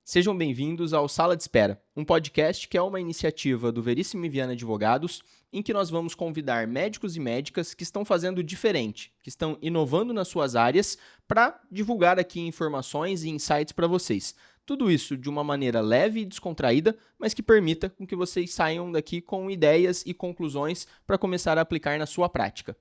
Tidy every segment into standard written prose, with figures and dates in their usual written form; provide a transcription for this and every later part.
Sejam bem-vindos ao Sala de Espera, um podcast que é uma iniciativa do Veríssimo e Viana Advogados, em que nós vamos convidar médicos e médicas que estão fazendo diferente, que estão inovando nas suas áreas para divulgar aqui informações e insights para vocês. Tudo isso de uma maneira leve e descontraída, mas que permita com que vocês saiam daqui com ideias e conclusões para começar a aplicar na sua prática.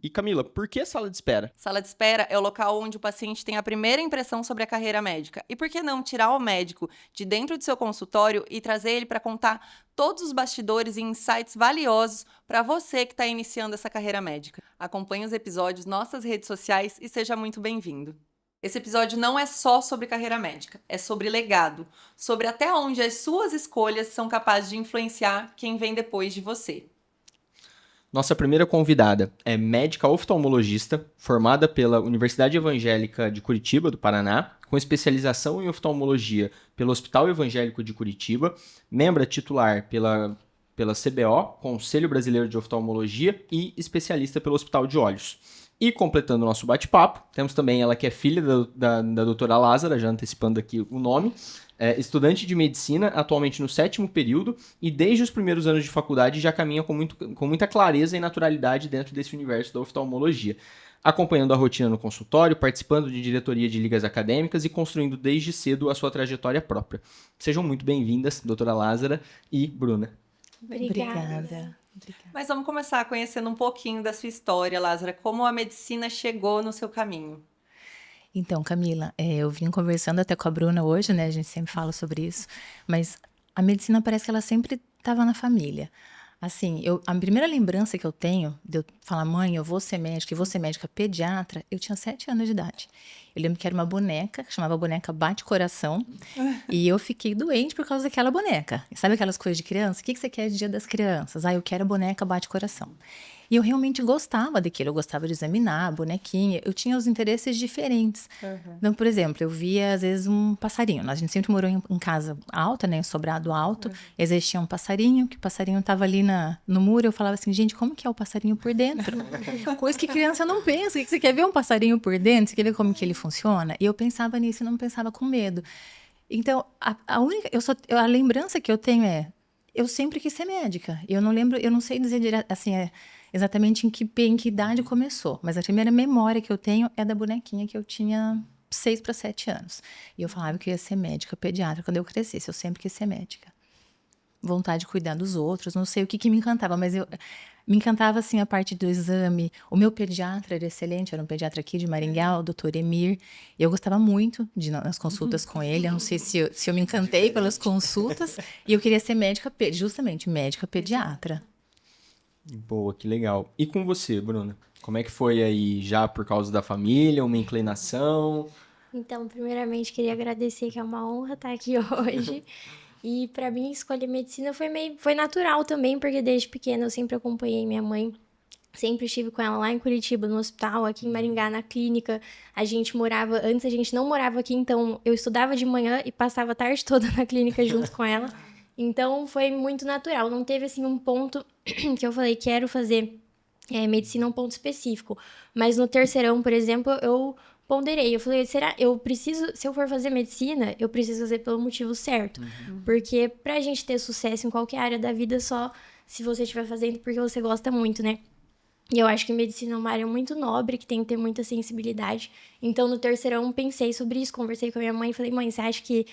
E Camila, por que sala de espera? Sala de espera é o local onde o paciente tem a primeira impressão sobre a carreira médica. E por que não tirar o médico de dentro do seu consultório e trazer ele para contar todos os bastidores e insights valiosos para você que está iniciando essa carreira médica? Acompanhe os episódios nas nossas redes sociais e seja muito bem-vindo. Esse episódio não é só sobre carreira médica, é sobre legado, sobre até onde as suas escolhas são capazes de influenciar quem vem depois de você. Nossa primeira convidada é médica oftalmologista, formada pela Universidade Evangélica de Curitiba, do Paraná, com especialização em oftalmologia pelo Hospital Evangélico de Curitiba, membro titular pela CBO, Conselho Brasileiro de Oftalmologia, e especialista pelo Hospital de Olhos. E completando o nosso bate-papo, temos também ela que é filha da doutora Lázara, já antecipando aqui o nome, estudante de medicina, atualmente no 7º período, e desde os primeiros anos de faculdade já caminha com muita clareza e naturalidade dentro desse universo da oftalmologia, acompanhando a rotina no consultório, participando de diretoria de ligas acadêmicas e construindo desde cedo a sua trajetória própria. Sejam muito bem-vindas, doutora Lázara e Bruna. Obrigada. Mas vamos começar conhecendo um pouquinho da sua história, Lázara. Como a medicina chegou no seu caminho? Então, Camila, eu vim conversando até com a Bruna hoje, né? A gente sempre fala sobre isso. Mas a medicina parece que ela sempre estava na família. Assim, a primeira lembrança que eu tenho de eu falar, mãe, eu vou ser médica, e vou ser médica pediatra, eu tinha 7 anos de idade. Eu lembro que era uma boneca, que chamava boneca Bate-Coração, e eu fiquei doente por causa daquela boneca. Sabe aquelas coisas de criança? O que você quer de Dia das Crianças? Eu quero a boneca Bate-Coração. E eu realmente gostava daquilo, eu gostava de examinar a bonequinha, eu tinha os interesses diferentes. Uhum. Então, por exemplo, eu via às vezes um passarinho. A gente sempre morou em casa alta, né, sobrado alto, existia um passarinho, que o passarinho estava ali no muro, eu falava assim, gente, como que é o passarinho por dentro? Coisa que criança não pensa, que você quer ver um passarinho por dentro, você quer ver como que ele funciona? E eu pensava nisso e não pensava com medo. Então, a lembrança que eu tenho eu sempre quis ser médica. Eu não sei dizer assim, exatamente em que idade começou, mas a primeira memória que eu tenho é da bonequinha que eu tinha 6 para 7 anos. E eu falava que eu ia ser médica pediatra quando eu crescesse, eu sempre quis ser médica. Vontade de cuidar dos outros, não sei o que me encantava, mas me encantava assim a parte do exame. O meu pediatra era excelente, era um pediatra aqui de Maringá, o doutor Emir. Eu gostava muito de ir nas consultas com ele, eu não sei se eu me encantei pelas consultas, e eu queria ser justamente médica pediatra. Boa, que legal. E com você, Bruna? Como é que foi aí, já por causa da família, uma inclinação? Então, primeiramente, queria agradecer, que é uma honra estar aqui hoje. E para mim, escolher medicina foi natural também, porque desde pequena eu sempre acompanhei minha mãe. Sempre estive com ela lá em Curitiba, no hospital, aqui em Maringá, na clínica. Antes a gente não morava aqui, então eu estudava de manhã e passava a tarde toda na clínica junto com ela. Então, foi muito natural. Não teve, assim, um ponto que eu falei, quero fazer medicina, um ponto específico. Mas no terceirão, por exemplo, eu ponderei. Eu falei, se eu for fazer medicina, eu preciso fazer pelo motivo certo. Porque pra gente ter sucesso em qualquer área da vida, só se você estiver fazendo porque você gosta muito, né? E eu acho que medicina é uma área muito nobre, que tem que ter muita sensibilidade. Então, no terceirão, pensei sobre isso, conversei com a minha mãe e falei, mãe, você acha que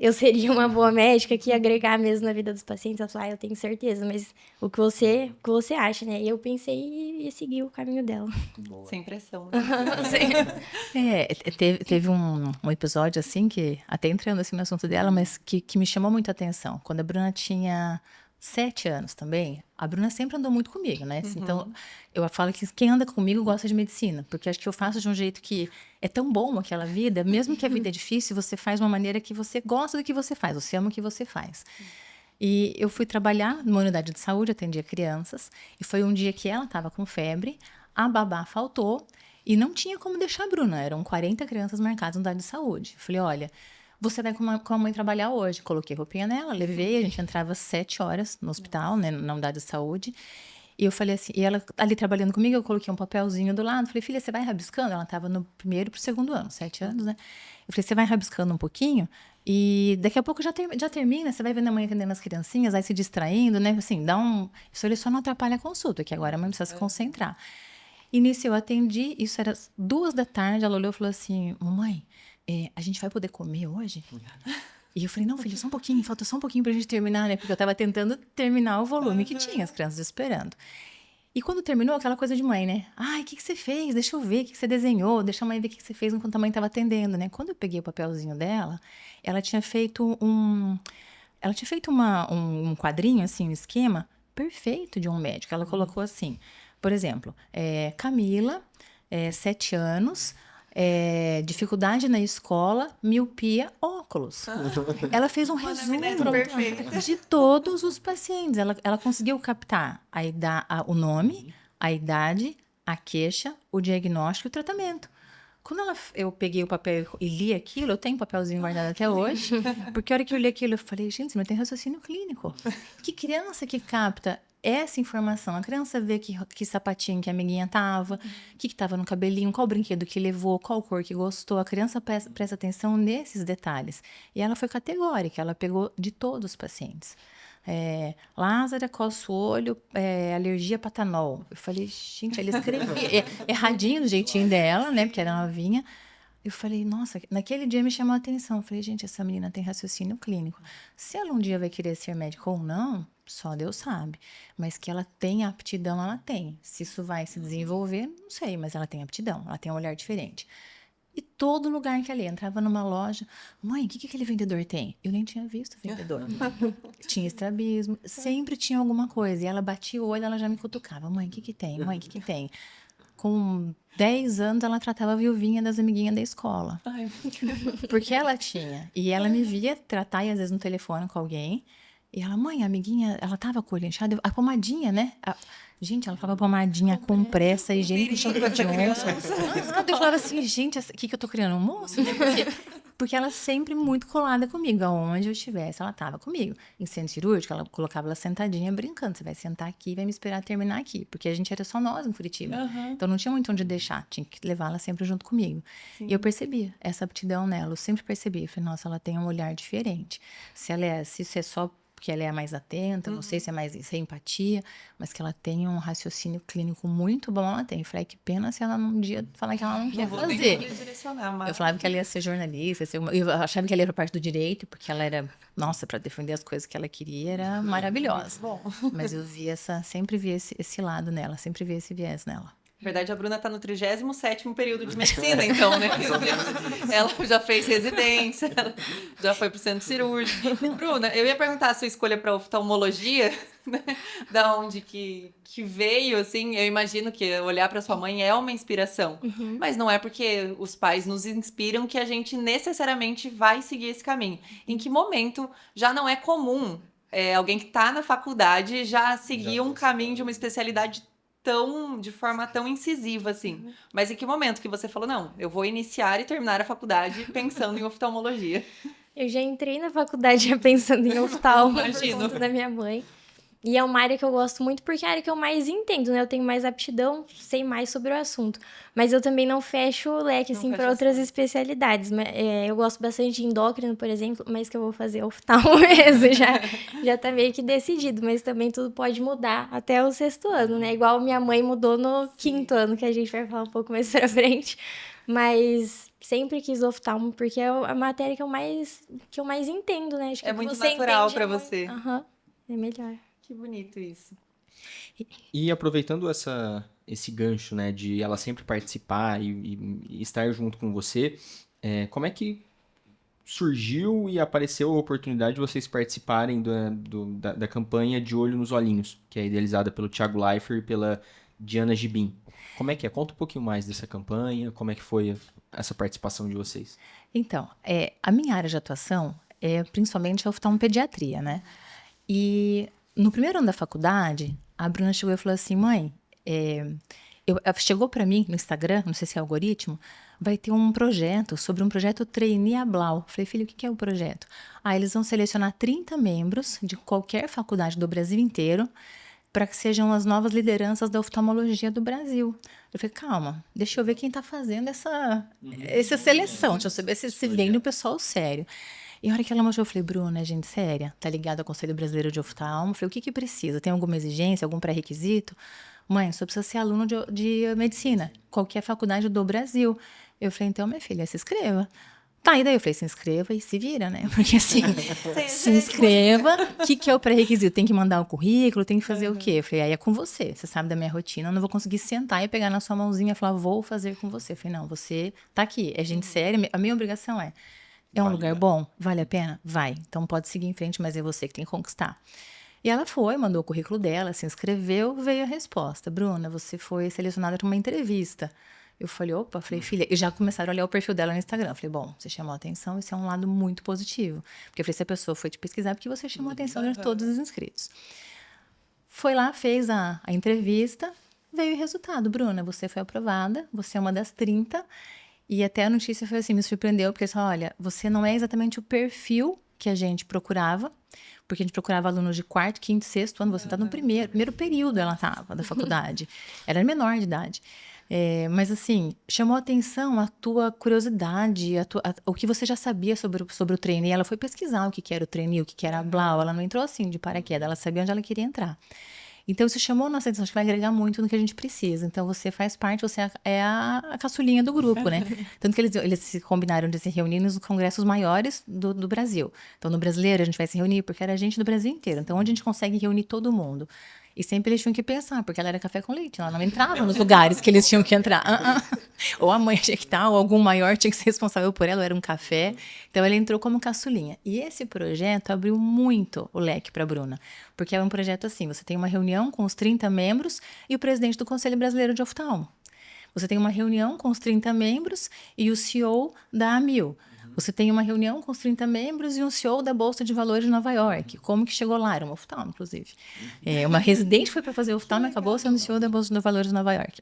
eu seria uma boa médica, que ia agregar mesmo na vida dos pacientes? Ela falou, eu tenho certeza, mas o que você acha, né? E eu pensei e segui o caminho dela. Boa. Sem pressão. Teve um episódio assim, que até entrando assim no assunto dela, mas que me chamou muito a atenção. Quando a Bruna tinha 7 anos também, a Bruna sempre andou muito comigo, né? Então, eu falo que quem anda comigo gosta de medicina, porque acho que eu faço de um jeito que é tão bom aquela vida, mesmo que a vida é difícil, você faz de uma maneira que você gosta do que você faz, você ama o que você faz. E eu fui trabalhar numa unidade de saúde, atendia crianças, e foi um dia que ela estava com febre, a babá faltou, e não tinha como deixar a Bruna, eram 40 crianças marcadas na unidade de saúde. Eu falei, olha, você vai com a mãe trabalhar hoje. Coloquei roupinha nela, levei, a gente entrava às 7 horas no hospital, né, na unidade de saúde. E eu falei assim, e ela ali trabalhando comigo, eu coloquei um papelzinho do lado, falei, filha, você vai rabiscando? Ela estava no primeiro pro segundo ano, 7 anos, né? Eu falei, você vai rabiscando um pouquinho e daqui a pouco já termina, você vai vendo a mãe atendendo as criancinhas, vai se distraindo, né? Assim, isso ele só não atrapalha a consulta, que agora a mãe precisa se concentrar. E nisso eu atendi, isso era 2 da tarde, ela olhou e falou assim, mamãe, a gente vai poder comer hoje? E eu falei, não, filho, só um pouquinho, falta só um pouquinho pra gente terminar, né? Porque eu tava tentando terminar o volume que tinha, as crianças esperando. E quando terminou, aquela coisa de mãe, né? Ai, o que você fez? Deixa eu ver, o que você desenhou? Deixa a mãe ver o que você fez enquanto a mãe tava atendendo, né? Quando eu peguei o papelzinho dela, ela tinha feito um quadrinho, assim, um esquema perfeito de um médico. Ela colocou assim, por exemplo, Camila, 7 anos, dificuldade na escola, miopia, óculos. Ela fez um resumo de todos os pacientes. Ela conseguiu captar o nome, a idade, a queixa, o diagnóstico e o tratamento. Quando eu peguei o papel e li aquilo, eu tenho um papelzinho guardado até hoje, porque a hora que eu li aquilo, eu falei, gente, você não tem raciocínio clínico. Que criança que capta essa informação? A criança vê que sapatinho que a amiguinha tava, o que tava no cabelinho, qual brinquedo que levou, qual cor que gostou. A criança presta atenção nesses detalhes. E ela foi categórica, ela pegou de todos os pacientes. Lázara, coça o olho, alergia a patanol. Eu falei, gente, ela escrevia erradinho do jeitinho dela, né? Porque era novinha. Eu falei, nossa, naquele dia me chamou a atenção. Eu falei, gente, essa menina tem raciocínio clínico. Se ela um dia vai querer ser médica ou não, só Deus sabe. Mas que ela tem aptidão, ela tem. Se isso vai se desenvolver, não sei, mas ela tem aptidão, ela tem um olhar diferente. E todo lugar que ela ia, entrava numa loja, mãe, o que aquele vendedor tem? Eu nem tinha visto o vendedor. Tinha estrabismo, sempre tinha alguma coisa. E ela batia o olho, ela já me cutucava. Mãe, o que tem? Mãe, o que tem? Com 10 anos, ela tratava a viuvinha das amiguinhas da escola. Ai. Porque ela tinha. E ela me via tratar, e às vezes no telefone com alguém. E ela, mãe, a amiguinha, ela tava com o olho inchado. A pomadinha, né? Gente, ela falava pomadinha com pressa, higiênico, shampoo de onça. Eu falava assim, gente, o que eu tô criando? Um monstro? Porque ela sempre muito colada comigo. Aonde eu estivesse, ela tava comigo. Em centro cirúrgico, ela colocava ela sentadinha, brincando. Você vai sentar aqui e vai me esperar terminar aqui. Porque a gente era só nós em Curitiba. Então não tinha muito onde deixar. Tinha que levá-la sempre junto comigo. Sim. E eu percebia essa aptidão nela. Eu sempre percebi. Eu falei, nossa, ela tem um olhar diferente. Se isso é só porque ela é mais atenta, não sei se é empatia, mas que ela tem um raciocínio clínico muito bom, ela tem. Eu falei, que pena se ela um dia falar que ela não quer fazer. Eu falava que ela ia ser jornalista, eu achava que ela ia pra parte do direito, porque ela era, nossa, para defender as coisas que ela queria, era maravilhosa. Mas eu sempre vi esse lado nela, sempre vi esse viés nela. Na verdade, a Bruna está no 37º período de medicina, então, né? Ela já fez residência, ela já foi para o centro cirúrgico. Bruna, eu ia perguntar a sua escolha para oftalmologia, né? Da onde que veio, assim. Eu imagino que olhar para sua mãe é uma inspiração, mas não é porque os pais nos inspiram que a gente necessariamente vai seguir esse caminho. Em que momento já não é comum alguém que está na faculdade já seguir um caminho de uma especialidade de forma tão incisiva, assim. Mas em que momento que você falou, não, eu vou iniciar e terminar a faculdade pensando em oftalmologia? Eu já entrei na faculdade pensando em oftalmo por conta da minha mãe. E é uma área que eu gosto muito porque é a área que eu mais entendo, né? Eu tenho mais aptidão, sei mais sobre o assunto. Mas eu também não fecho o leque, assim, para outras especialidades. Eu gosto bastante de endócrino, por exemplo, mas que eu vou fazer oftalmo mesmo. Já tá meio que decidido, mas também tudo pode mudar até o 6º ano, né? Igual minha mãe mudou no 5º ano, que a gente vai falar um pouco mais pra frente. Mas sempre quis oftalmo, porque é a matéria que eu mais entendo, né? Acho que é muito natural para você. É melhor. Que bonito isso. E aproveitando esse gancho, né, de ela sempre participar e estar junto com você, como é que surgiu e apareceu a oportunidade de vocês participarem da campanha De Olho nos Olhinhos, que é idealizada pelo Thiago Leifert e pela Diana Gibin? Como é que é? Conta um pouquinho mais dessa campanha, como é que foi essa participação de vocês? Então, a minha área de atuação é principalmente a oftalmopediatria, né? E no primeiro ano da faculdade, a Bruna chegou e falou assim, mãe, chegou para mim no Instagram, não sei se é algoritmo, vai ter um projeto, sobre um projeto Trainee Ablau. Falei, filho, o que é o projeto? Eles vão selecionar 30 membros de qualquer faculdade do Brasil inteiro, para que sejam as novas lideranças da oftalmologia do Brasil. Eu falei, calma, deixa eu ver quem está fazendo essa seleção, deixa eu saber se vem do pessoal sério. E a hora que ela mostrou, eu falei, Bruna, é gente séria, tá ligada ao Conselho Brasileiro de Oftalmo? Eu falei, o que precisa? Tem alguma exigência, algum pré-requisito? Mãe, só precisa ser aluno de medicina, qualquer faculdade do Brasil. Eu falei, então, minha filha, se inscreva. Tá, e daí eu falei, se inscreva e se vira, né? Porque assim, se inscreva, o que é o pré-requisito? Tem que mandar o currículo, tem que fazer o quê? Eu falei, aí é com você sabe da minha rotina, eu não vou conseguir sentar e pegar na sua mãozinha e falar, vou fazer com você. Eu falei, não, você tá aqui, é gente séria, a minha obrigação é um lugar bom? Vale a pena? Vai. Então pode seguir em frente, mas é você que tem que conquistar. E ela foi, mandou o currículo dela, se inscreveu, veio a resposta. Bruna, você foi selecionada para uma entrevista. Eu falei, opa, filha, e já começaram a olhar o perfil dela no Instagram. Eu falei, bom, você chamou a atenção, isso é um lado muito positivo. Porque eu falei, se a pessoa foi te pesquisar, porque você chamou a atenção de todos os inscritos. Foi lá, fez a entrevista, veio o resultado. Bruna, você foi aprovada, você é uma das 30. E até a notícia foi assim, me surpreendeu, porque assim, olha, você não é exatamente o perfil que a gente procurava, porque a gente procurava alunos de 4º, 5º, 6º ano, você está no primeiro período ela estava da faculdade, ela era menor de idade. Mas assim, chamou a atenção a tua curiosidade, o que você já sabia sobre o trainee. Ela foi pesquisar o que era o trainee, o que era a Blau, ela não entrou assim de paraquedas, ela sabia onde ela queria entrar. Então, isso chamou a nossa atenção, acho que vai agregar muito no que a gente precisa. Então, você faz parte, você é a caçulinha do grupo, né? Tanto que eles se combinaram de se reunir nos congressos maiores do Brasil. Então, no Brasileiro, a gente vai se reunir, porque era gente do Brasil inteiro. Então, onde a gente consegue reunir todo mundo? E sempre eles tinham que pensar, porque ela era café com leite, ela não entrava nos lugares que eles tinham que entrar. Ou a mãe tinha que estar, ou algum maior tinha que ser responsável por ela, ou era um café. Então, ela entrou como caçulinha. E esse projeto abriu muito o leque para a Bruna, porque é um projeto assim, você tem uma reunião com os 30 membros e o presidente do Conselho Brasileiro de Oftalmo. Você tem uma reunião com os 30 membros e o CEO da Amil. Você tem uma reunião com os 30 membros e um CEO da Bolsa de Valores de Nova York. Como que chegou lá? Era uma oftalmo, inclusive. Uma residente foi para fazer oftalmo e acabou sendo CEO da Bolsa de Valores de Nova York.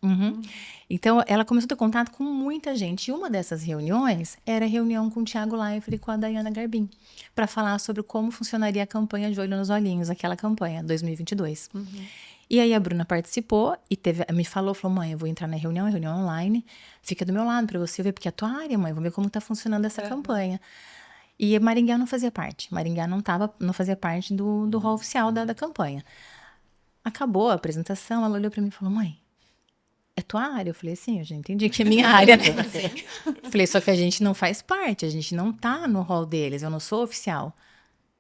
Então, ela começou a ter contato com muita gente. E uma dessas reuniões era a reunião com o Thiago Leifert e com a Dayana Garbin, para falar sobre como funcionaria a campanha de Olho nos Olhinhos, aquela campanha, 2022. E aí a Bruna participou e me falou, mãe, eu vou entrar na reunião, é reunião online, fica do meu lado para você ver, porque é a tua área, mãe, vou ver como está funcionando essa campanha. E Maringá não fazia parte, Maringá não fazia parte do hall oficial da campanha. Acabou a apresentação, ela olhou para mim e falou, mãe, é tua área? Eu falei, sim, eu já entendi que é minha área. Falei, só que a gente não faz parte, a gente não tá no hall deles, eu não sou oficial.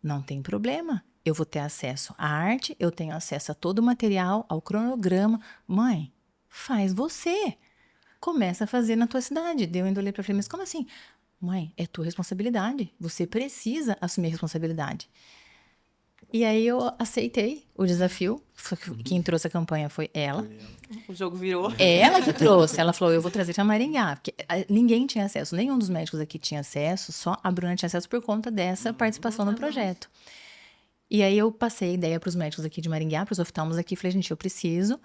Não tem problema. Eu vou ter acesso à arte, eu tenho acesso a todo o material, ao cronograma. Mãe, faz você. Começa a fazer na tua cidade. Eu ainda olhei para ela, mas como assim? Mãe, é tua responsabilidade. Você precisa assumir a responsabilidade. E aí eu aceitei o desafio. Quem trouxe a campanha foi ela. O jogo virou. Ela que trouxe. Ela falou, eu vou trazer para Maringá. Porque ninguém tinha acesso, nenhum dos médicos aqui tinha acesso, só a Bruna tinha acesso por conta dessa participação no projeto. E aí eu passei a ideia para os médicos aqui de Maringá, para os oftalmos aqui, falei, gente, eu preciso.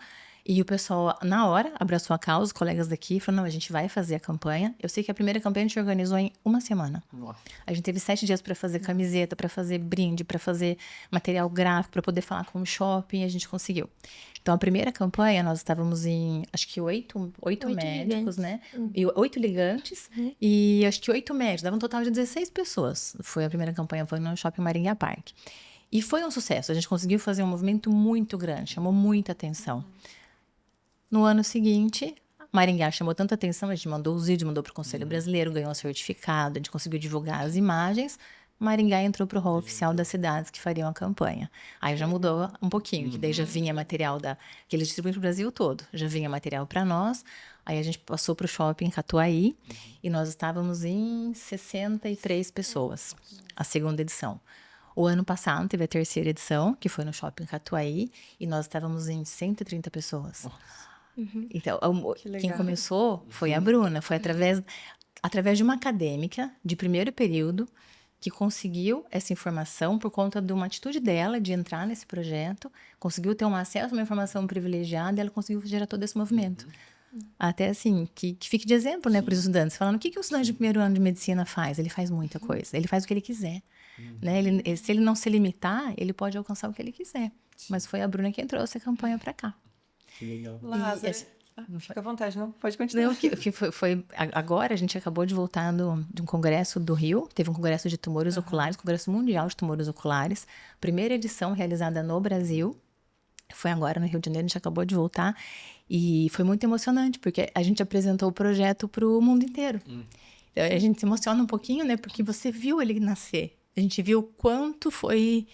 E o pessoal, na hora, abraçou a causa, os colegas daqui, falaram, não, a gente vai fazer a campanha. Eu sei que a primeira campanha a gente organizou em uma semana. Nossa. A gente teve 7 dias para fazer camiseta, para fazer brinde, para fazer material gráfico, para poder falar com o shopping, e a gente conseguiu. Então, a primeira campanha, nós estávamos em, acho que 8 médicos, ligantes, né? E 8 ligantes, e acho que 8 médicos, dava um total de 16 pessoas. Foi a primeira campanha, foi no Shopping Maringá Park. E foi um sucesso, a gente conseguiu fazer um movimento muito grande, chamou muita atenção. No ano seguinte, Maringá chamou tanta atenção, a gente mandou os vídeos, mandou para o Conselho Brasileiro, ganhou um certificado, a gente conseguiu divulgar as imagens. Maringá entrou para o hall oficial das cidades que fariam a campanha. Aí já mudou um pouquinho, que daí já vinha material que eles distribuem para o Brasil todo, já vinha material para nós. Aí a gente passou para o shopping Catuaí e nós estávamos em 63 pessoas, a segunda edição. O ano passado teve a terceira edição, que foi no Shopping Catuaí, e nós estávamos em 130 pessoas. Então, quem começou foi a Bruna, foi através de uma acadêmica de primeiro período que conseguiu essa informação por conta de uma atitude dela de entrar nesse projeto, conseguiu ter um acesso a uma informação privilegiada e ela conseguiu gerar todo esse movimento. Até assim, que fique de exemplo, né, para os estudantes. Falando, o que o estudante de primeiro ano de medicina faz? Ele faz muita coisa. Ele faz o que ele quiser. Né? Se ele não se limitar, ele pode alcançar o que ele quiser. Mas foi a Bruna quem trouxe a campanha para cá. Que legal. Lázaro, fica à vontade, não? Pode continuar. Não, que foi agora a gente acabou de voltar de um congresso do Rio, teve um congresso de tumores oculares, congresso mundial de tumores oculares, primeira edição realizada no Brasil, foi agora no Rio de Janeiro, a gente acabou de voltar, e foi muito emocionante, porque a gente apresentou o projeto para o mundo inteiro. Então, a gente se emociona um pouquinho, né, porque você viu ele nascer, a gente viu quanto foi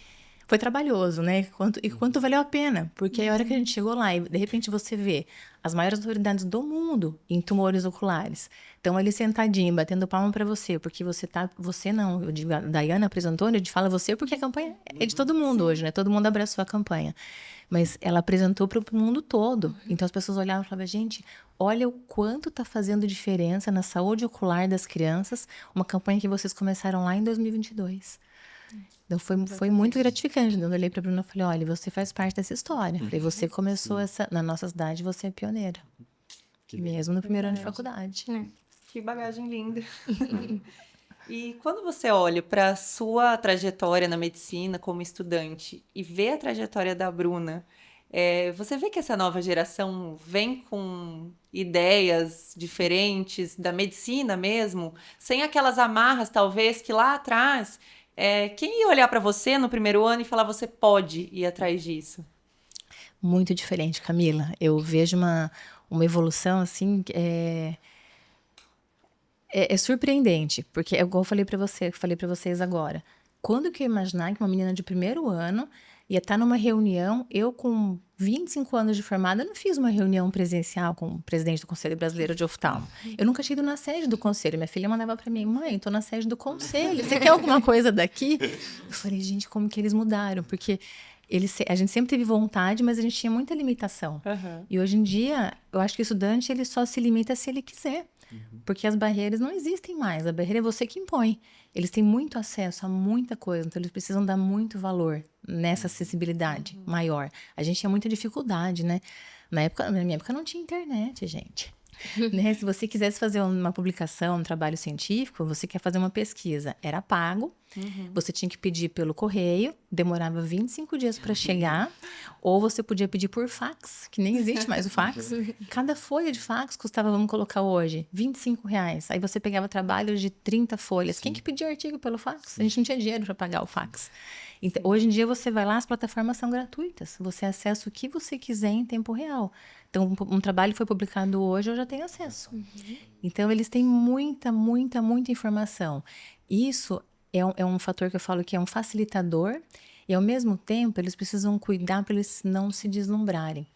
trabalhoso, né? Quanto valeu a pena. Porque a hora que a gente chegou lá e, de repente, você vê as maiores autoridades do mundo em tumores oculares. Estão ali sentadinho, batendo palma para você. Porque você não. Eu digo, a Daiana apresentou, a gente fala você porque a campanha é de todo mundo hoje, né? Todo mundo abraçou a campanha. Mas ela apresentou para o mundo todo. Então, as pessoas olhavam e falavam, gente, olha o quanto está fazendo diferença na saúde ocular das crianças. Uma campanha que vocês começaram lá em 2022. Então, foi muito gratificante. Eu olhei para a Bruna e falei, olha, você faz parte dessa história. Falei, você começou na nossa cidade, você é pioneira. Mesmo no primeiro ano de faculdade. Que bagagem linda. E quando você olha para a sua trajetória na medicina como estudante e vê a trajetória da Bruna, você vê que essa nova geração vem com ideias diferentes da medicina mesmo, sem aquelas amarras, talvez, que lá atrás... quem ia olhar para você no primeiro ano e falar, você pode ir atrás disso? Muito diferente, Camila. Eu vejo uma evolução, assim, é surpreendente. Porque, igual eu falei para vocês agora. Quando que eu ia imaginar que uma menina de primeiro ano ia estar numa reunião, eu com 25 anos de formada, eu não fiz uma reunião presencial com o presidente do Conselho Brasileiro de Oftalmo. Eu nunca tinha ido na sede do conselho. Minha filha mandava para mim, mãe, tô na sede do conselho, você quer alguma coisa daqui? Eu falei, gente, como que eles mudaram? Porque a gente sempre teve vontade, mas a gente tinha muita limitação. E hoje em dia, eu acho que o estudante, ele só se limita se ele quiser. Porque as barreiras não existem mais. A barreira é você que impõe. Eles têm muito acesso a muita coisa, então eles precisam dar muito valor nessa acessibilidade maior. A gente tinha muita dificuldade, né? Na minha época não tinha internet, gente. Né? Se você quisesse fazer uma publicação, um trabalho científico, você quer fazer uma pesquisa, era pago, você tinha que pedir pelo correio, demorava 25 dias para chegar, ou você podia pedir por fax, que nem existe mais o fax. Cada folha de fax custava, vamos colocar hoje, R$25. Aí você pegava trabalhos de 30 folhas. Quem que pedia artigo pelo fax? A gente não tinha dinheiro para pagar o fax. Então, hoje em dia você vai lá, as plataformas são gratuitas. Você acessa o que você quiser em tempo real. Então, um trabalho foi publicado hoje, eu já tenho acesso. Então, eles têm muita informação. Isso é um fator que eu falo que é um facilitador e, ao mesmo tempo, eles precisam cuidar para eles não se deslumbrarem.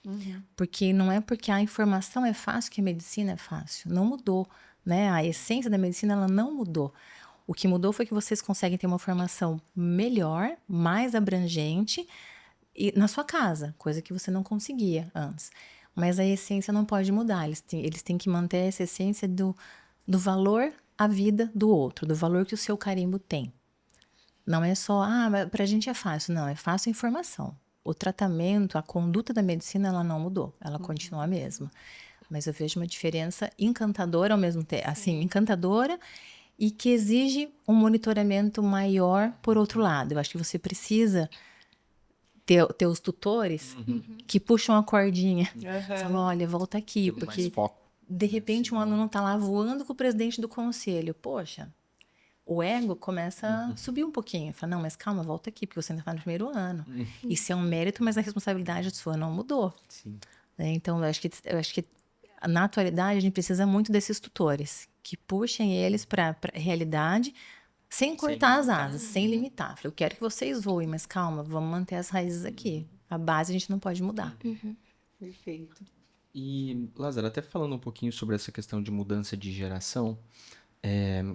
Porque não é porque a informação é fácil que a medicina é fácil. Não mudou, né? A essência da medicina, ela não mudou. O que mudou foi que vocês conseguem ter uma formação melhor, mais abrangente, e na sua casa, coisa que você não conseguia antes. Mas a essência não pode mudar. Eles têm que manter essa essência do valor à vida do outro, do valor que o seu carimbo tem. Não é só, pra gente é fácil. Não, é fácil a informação. O tratamento, a conduta da medicina, ela não mudou. Ela continua a mesma. Mas eu vejo uma diferença encantadora ao mesmo tempo. Assim, encantadora e que exige um monitoramento maior por outro lado. Eu acho que você precisa ter os tutores que puxam a cordinha. Falam, olha, volta aqui, porque de repente um aluno está lá voando com o presidente do conselho. Poxa, o ego começa a subir um pouquinho. Fala, não, mas calma, volta aqui, porque você ainda está no primeiro ano. Isso é um mérito, mas a responsabilidade sua não mudou. Então, eu acho que na atualidade a gente precisa muito desses tutores que puxem eles para a realidade sem cortar as asas, sem limitar. Eu quero que vocês voem, mas calma, vamos manter as raízes aqui. A base a gente não pode mudar. Perfeito. E, Lázaro, até falando um pouquinho sobre essa questão de mudança de geração,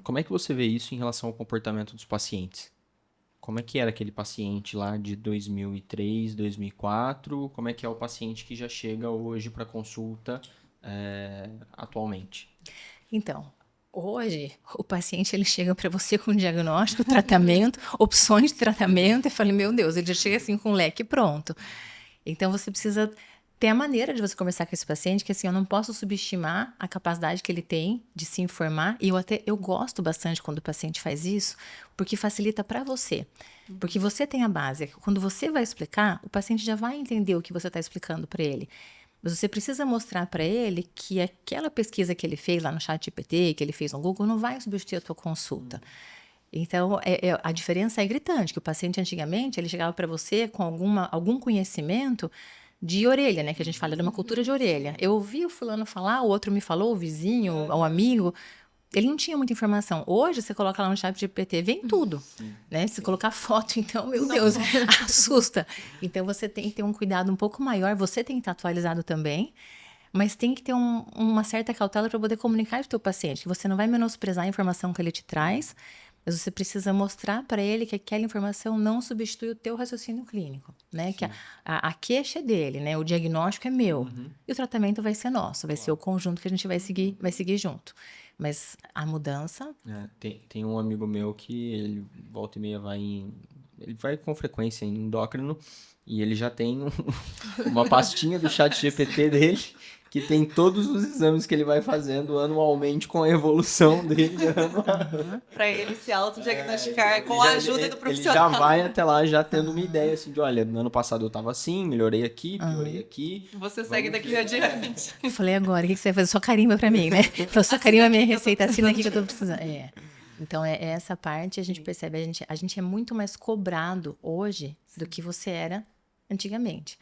como é que você vê isso em relação ao comportamento dos pacientes? Como é que era aquele paciente lá de 2003, 2004? Como é que é o paciente que já chega hoje para consulta atualmente? Então, hoje, o paciente ele chega para você com diagnóstico, tratamento, opções de tratamento, e fala, meu Deus, ele já chega assim com o leque pronto. Então, você precisa tem a maneira de você conversar com esse paciente, que assim, eu não posso subestimar a capacidade que ele tem de se informar, e eu gosto bastante quando o paciente faz isso, porque facilita para você. Porque você tem a base. Quando você vai explicar, o paciente já vai entender o que você está explicando para ele. Mas você precisa mostrar para ele que aquela pesquisa que ele fez lá no ChatGPT, que ele fez no Google, não vai substituir a tua consulta. Então, a diferença é gritante, que o paciente antigamente, ele chegava para você com algum conhecimento de orelha, né? Que a gente fala de uma cultura de orelha. Eu ouvi o fulano falar, o outro me falou, o vizinho, o amigo. Ele não tinha muita informação. Hoje, você coloca lá no ChatGPT, vem tudo, né? Se colocar foto, então, meu Deus, assusta. Então, você tem que ter um cuidado um pouco maior, você tem que estar atualizado também, mas tem que ter uma certa cautela para poder comunicar com o teu paciente, que você não vai menosprezar a informação que ele te traz, mas você precisa mostrar para ele que aquela informação não substitui o teu raciocínio clínico, né? Que a queixa é dele, né? O diagnóstico é meu. E o tratamento vai ser nosso, vai ser o conjunto que a gente vai seguir junto. Mas a mudança... Tem um amigo meu que ele volta e meia ele vai com frequência em endócrino e ele já tem uma pastinha do ChatGPT dele que tem todos os exames que ele vai fazendo anualmente com a evolução dele. Para ele se autodiagnosticar com a ajuda do profissional. Ele já vai até lá já tendo uma ideia assim de, olha, no ano passado eu tava assim, melhorei aqui, piorei aqui. Você segue daqui adiante. Eu falei, agora, o que você vai fazer? Só carimba pra mim, né? Só carimba a minha receita, assina aqui que eu tô precisando. Então, essa parte a gente percebe, a gente é muito mais cobrado hoje do que você era antigamente.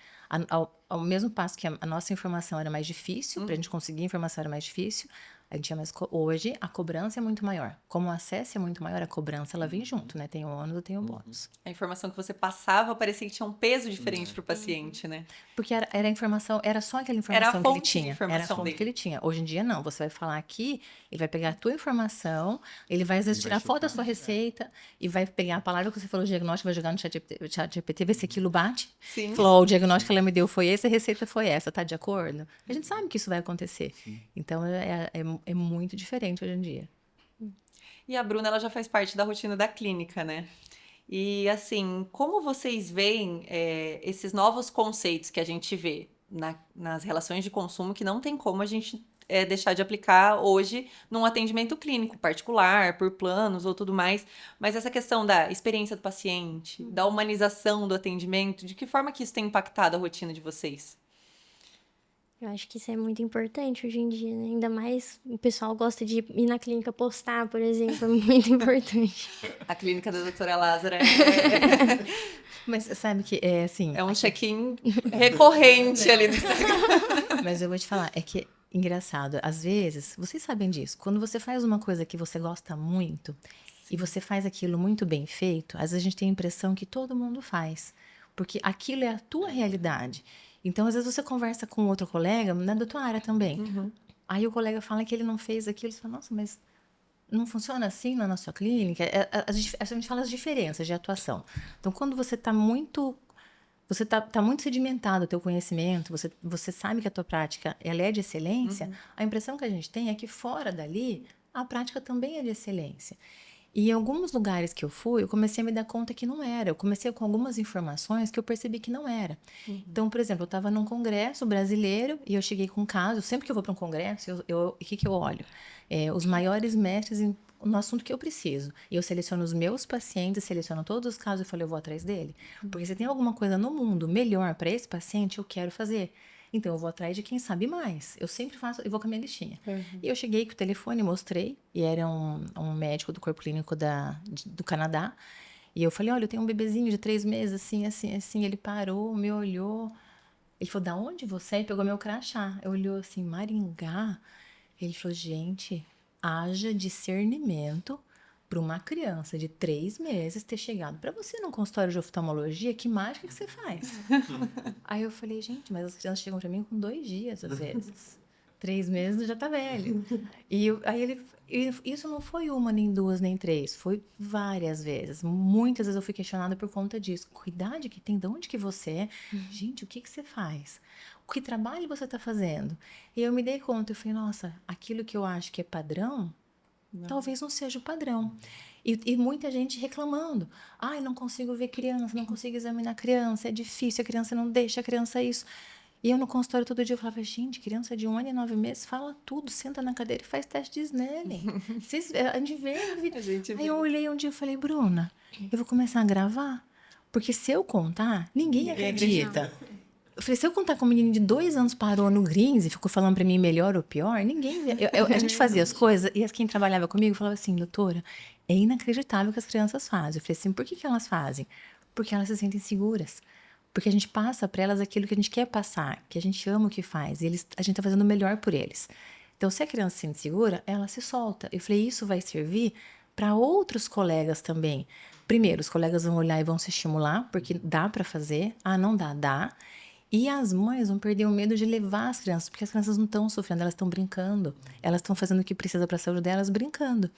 Ao mesmo passo que a nossa informação era mais difícil, pra gente conseguir informação era mais difícil, a gente hoje a cobrança é muito maior. Como o acesso é muito maior, a cobrança ela vem junto, né? Tem o ônus e tem o bônus. A informação que você passava parecia que tinha um peso diferente pro paciente, né? Porque era a informação, era só aquela informação que ele tinha. Era a fonte que ele tinha. Hoje em dia, não. Você vai falar aqui, ele vai pegar a tua informação, ele vai às vezes tirar foto da sua receita e vai pegar a palavra que você falou, o diagnóstico, vai jogar no ChatGPT, ver se aquilo bate. Sim. Falou, o diagnóstico que ela me deu foi esse, a receita foi essa, tá de acordo? A gente sabe que isso vai acontecer. Sim. Então, é muito diferente hoje em dia. E a Bruna, ela já faz parte da rotina da clínica, né? E, assim, como vocês veem esses novos conceitos que a gente vê nas relações de consumo que não tem como a gente deixar de aplicar hoje num atendimento clínico particular, por planos ou tudo mais, mas essa questão da experiência do paciente, da humanização do atendimento, de que forma que isso tem impactado a rotina de vocês? Eu acho que isso é muito importante hoje em dia, né? Ainda mais o pessoal gosta de ir na clínica postar, por exemplo, é muito importante. A clínica da doutora Lázara Mas sabe que assim... É um check-in recorrente ali no Instagram. Mas eu vou te falar, é que engraçado, às vezes, vocês sabem disso, quando você faz uma coisa que você gosta muito e você faz aquilo muito bem feito, às vezes a gente tem a impressão que todo mundo faz, porque aquilo é a tua realidade. Então, às vezes você conversa com outro colega, da tua área também. Aí o colega fala que ele não fez aquilo, você fala, nossa, mas não funciona assim na nossa clínica? A gente fala as diferenças de atuação. Então, quando você está muito... Você tá muito sedimentado o teu conhecimento, você sabe que a tua prática ela é de excelência, a impressão que a gente tem é que fora dali, a prática também é de excelência. E em alguns lugares que eu fui, eu comecei a me dar conta que não era. Eu comecei com algumas informações que eu percebi que não era. Então, por exemplo, eu estava num congresso brasileiro e eu cheguei com um caso. Sempre que eu vou para um congresso, o que eu olho? Os maiores mestres no assunto que eu preciso. E eu seleciono os meus pacientes, seleciono todos os casos e falei, eu vou atrás dele. Porque se tem alguma coisa no mundo melhor para esse paciente, eu quero fazer. Então, eu vou atrás de quem sabe mais. Eu sempre faço, eu vou com a minha listinha. E eu cheguei com o telefone, mostrei, e era um médico do corpo clínico do Canadá. E eu falei, olha, eu tenho um bebezinho de 3 meses, assim, assim, assim. Ele parou, me olhou. Ele falou, da onde você é? E pegou meu crachá. Eu olhou assim, Maringá. Ele falou, gente, haja discernimento para uma criança de 3 meses ter chegado para você num consultório de oftalmologia, que mágica que você faz? Aí eu falei, gente, mas as crianças chegam para mim com 2 dias, às vezes. 3 meses já tá velho. Isso não foi uma, nem 2, nem 3. Foi várias vezes. Muitas vezes eu fui questionada por conta disso. Cuidado que tem, de onde que você é? Gente, o que você faz? Que trabalho você tá fazendo? E eu me dei conta, eu falei, nossa, aquilo que eu acho que é padrão, talvez não seja o padrão. E muita gente reclamando. Ai, não consigo ver criança, não consigo examinar criança, é difícil, a criança não deixa, a criança isso. E eu no consultório todo dia eu falava, gente, criança de 1 ano e 9 meses fala tudo, senta na cadeira e faz teste de Snellen. A gente vê no vídeo. Aí eu olhei um dia e falei, Bruna, eu vou começar a gravar, porque se eu contar, ninguém acredita. Eu falei, se eu contar com um menino de 2 anos parou no Greens e ficou falando pra mim melhor ou pior, ninguém vê. A gente fazia as coisas e quem trabalhava comigo falava assim, doutora, é inacreditável o que as crianças fazem. Eu falei assim, por que elas fazem? Porque elas se sentem seguras. Porque a gente passa para elas aquilo que a gente quer passar, que a gente ama o que faz, e a gente tá fazendo o melhor por eles. Então, se a criança se sente segura, ela se solta. Eu falei, isso vai servir para outros colegas também. Primeiro, os colegas vão olhar e vão se estimular, porque dá para fazer. Ah, não dá, dá. E as mães vão perder o medo de levar as crianças, porque as crianças não estão sofrendo, elas estão brincando. Elas estão fazendo o que precisa para a saúde delas brincando.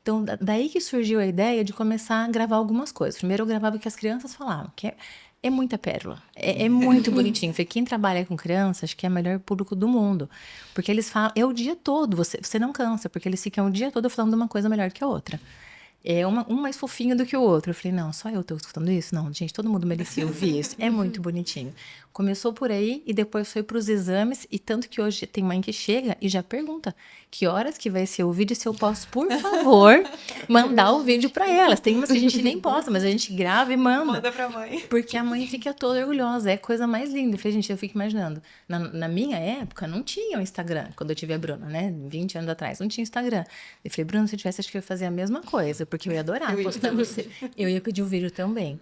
Então, daí que surgiu a ideia de começar a gravar algumas coisas. Primeiro, eu gravava o que as crianças falavam, que é muita pérola. É muito bonitinho. Falei, quem trabalha com crianças, acho que é o melhor público do mundo. Porque eles falam, é o dia todo, você não cansa, porque eles ficam o dia todo falando de uma coisa melhor que a outra. É um mais fofinho do que o outro. Eu falei, não, só eu tô escutando isso? Não, gente, todo mundo merecia ouvir isso. É muito bonitinho. Começou por aí e depois foi para os exames. E tanto que hoje tem mãe que chega e já pergunta que horas que vai ser o vídeo, se eu posso, por favor, mandar o vídeo para elas. Tem umas que a gente nem posta, mas a gente grava e manda. Manda pra mãe. Porque a mãe fica toda orgulhosa. É a coisa mais linda. Eu falei, gente, eu fico imaginando. Na minha época, não tinha o Instagram. Quando eu tive a Bruna, né? 20 anos atrás, não tinha Instagram. Eu falei, Bruna, se eu tivesse, acho que eu ia fazer a mesma coisa. Porque eu ia adorar postar você. Eu ia pedir o vídeo também.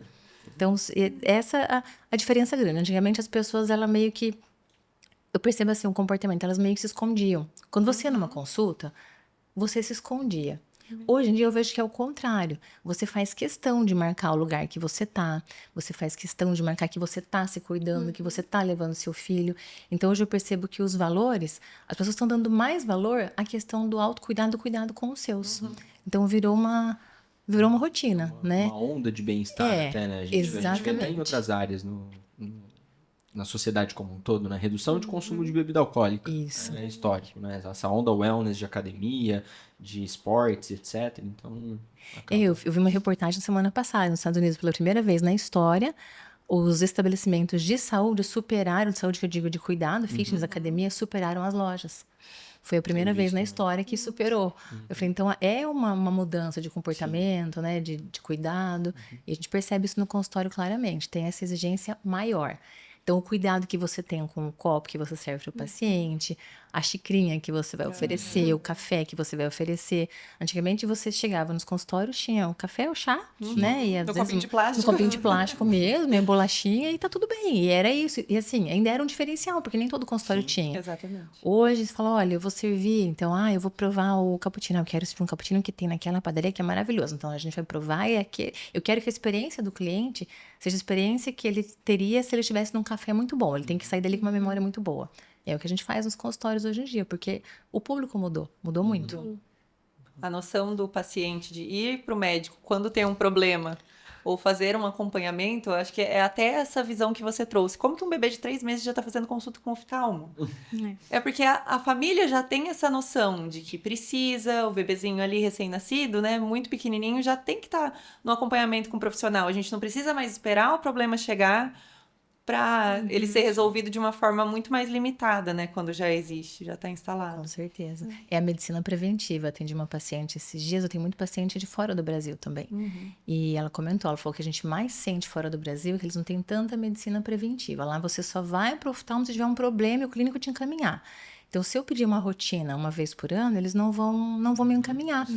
Então, essa é a diferença grande. Antigamente, as pessoas, ela meio que... Eu percebo assim, o comportamento, elas meio que se escondiam. Quando você ia numa consulta, você se escondia. Hoje em dia eu vejo que é o contrário. Você faz questão de marcar o lugar que você tá. Você faz questão de marcar que você tá se cuidando, que você tá levando seu filho. Então hoje eu percebo que os valores, as pessoas estão dando mais valor à questão do autocuidado, do cuidado com os seus. Então virou uma rotina, né? Uma onda de bem-estar até, né? A gente vê até em outras áreas na sociedade como um todo, né? Redução de consumo de bebida alcoólica. Isso. É histórico, né? Essa onda wellness de academia, de esportes, etc. Então, eu vi uma reportagem semana passada nos Estados Unidos, pela primeira vez na história, os estabelecimentos de saúde superaram, de saúde que eu digo de cuidado, fitness, academia, superaram as lojas. Foi a primeira vez na história que superou. Eu falei, então é uma mudança de comportamento, né, de cuidado, e a gente percebe isso no consultório claramente, tem essa exigência maior. Então, o cuidado que você tem com o copo que você serve para o paciente, a xicrinha que você vai oferecer, o café que você vai oferecer. Antigamente, você chegava nos consultórios, tinha o café, o chá, né? E, às No vezes, copinho de plástico. No copinho de plástico mesmo, minha bolachinha, e tá tudo bem. E era isso. E assim, ainda era um diferencial, porque nem todo consultório tinha. Exatamente. Hoje, você fala, olha, eu vou servir, então, eu vou provar o cappuccino. Eu quero servir um cappuccino que tem naquela padaria que é maravilhoso. Então, a gente vai provar e eu quero que a experiência do cliente seja a experiência que ele teria se ele estivesse num café muito bom. Ele tem que sair dali com uma memória muito boa. É o que a gente faz nos consultórios hoje em dia, porque o público mudou muito. A noção do paciente de ir para o médico quando tem um problema ou fazer um acompanhamento, eu acho que é até essa visão que você trouxe. Como que um bebê de 3 meses já está fazendo consulta com oftalmo? É porque a família já tem essa noção de que precisa, o bebezinho ali recém-nascido, né, muito pequenininho, já tem que estar no acompanhamento com o profissional. A gente não precisa mais esperar o problema chegar para ele ser resolvido de uma forma muito mais limitada, né? Quando já existe, já está instalado. Com certeza. É a medicina preventiva. Atendi uma paciente esses dias, eu tenho muito paciente de fora do Brasil também. E ela comentou, ela falou que a gente mais sente fora do Brasil é que eles não têm tanta medicina preventiva. Lá você só vai para o oftalmo se tiver um problema e o clínico te encaminhar. Então, se eu pedir uma rotina uma vez por ano, eles não vão me encaminhar.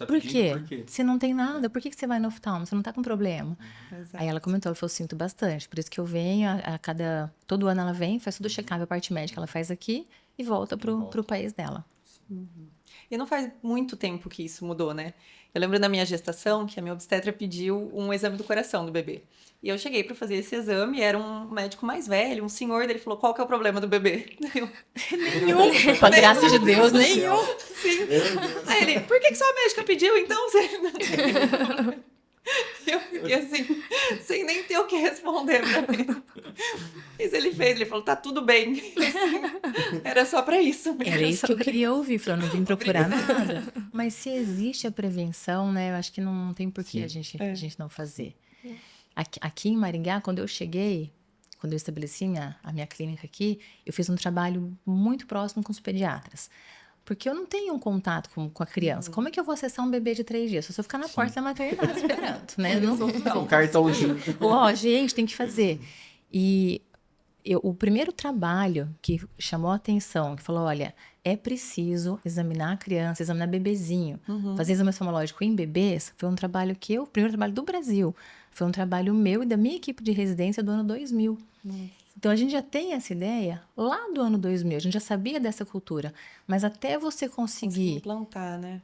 Por quê? Se não tem nada, por que você vai no oftalmo? Você não tá com problema. Exato. Aí ela comentou, ela falou, sinto bastante. Por isso que eu venho, todo ano ela vem, faz todo o check-up, a parte médica ela faz aqui e volta pro país dela. E não faz muito tempo que isso mudou, né? Eu lembro da minha gestação que a minha obstetra pediu um exame do coração do bebê. E eu cheguei para fazer esse exame, era um médico mais velho, um senhor, ele falou, qual que é o problema do bebê? Nenhum, com a graça de Deus, nenhum. Sim. Aí ele, por que sua médica pediu, então? Eu fiquei assim, sem nem ter o que responder pra ele. Isso ele fez, ele falou, tá tudo bem. Assim, era só pra isso mesmo. Era isso que eu queria ouvir, falou, não vim procurar nada. Mas se existe a prevenção, né, eu acho que não tem por que a gente não fazer. Aqui em Maringá, quando eu cheguei, quando eu estabeleci a minha clínica aqui, eu fiz um trabalho muito próximo com os pediatras. Porque eu não tenho um contato com a criança. Como é que eu vou acessar um bebê de 3 dias? Só se eu ficar na porta da maternidade esperando, né? Um cartãozinho. Ó, gente, tem que fazer. E o primeiro trabalho que chamou a atenção, que falou, olha, é preciso examinar a criança, examinar bebezinho, fazer exame oftalmológico em bebês, foi um trabalho o primeiro trabalho do Brasil, foi um trabalho meu e da minha equipe de residência do ano 2000. Então, a gente já tem essa ideia lá do ano 2000, a gente já sabia dessa cultura, mas até você conseguir implantar, né?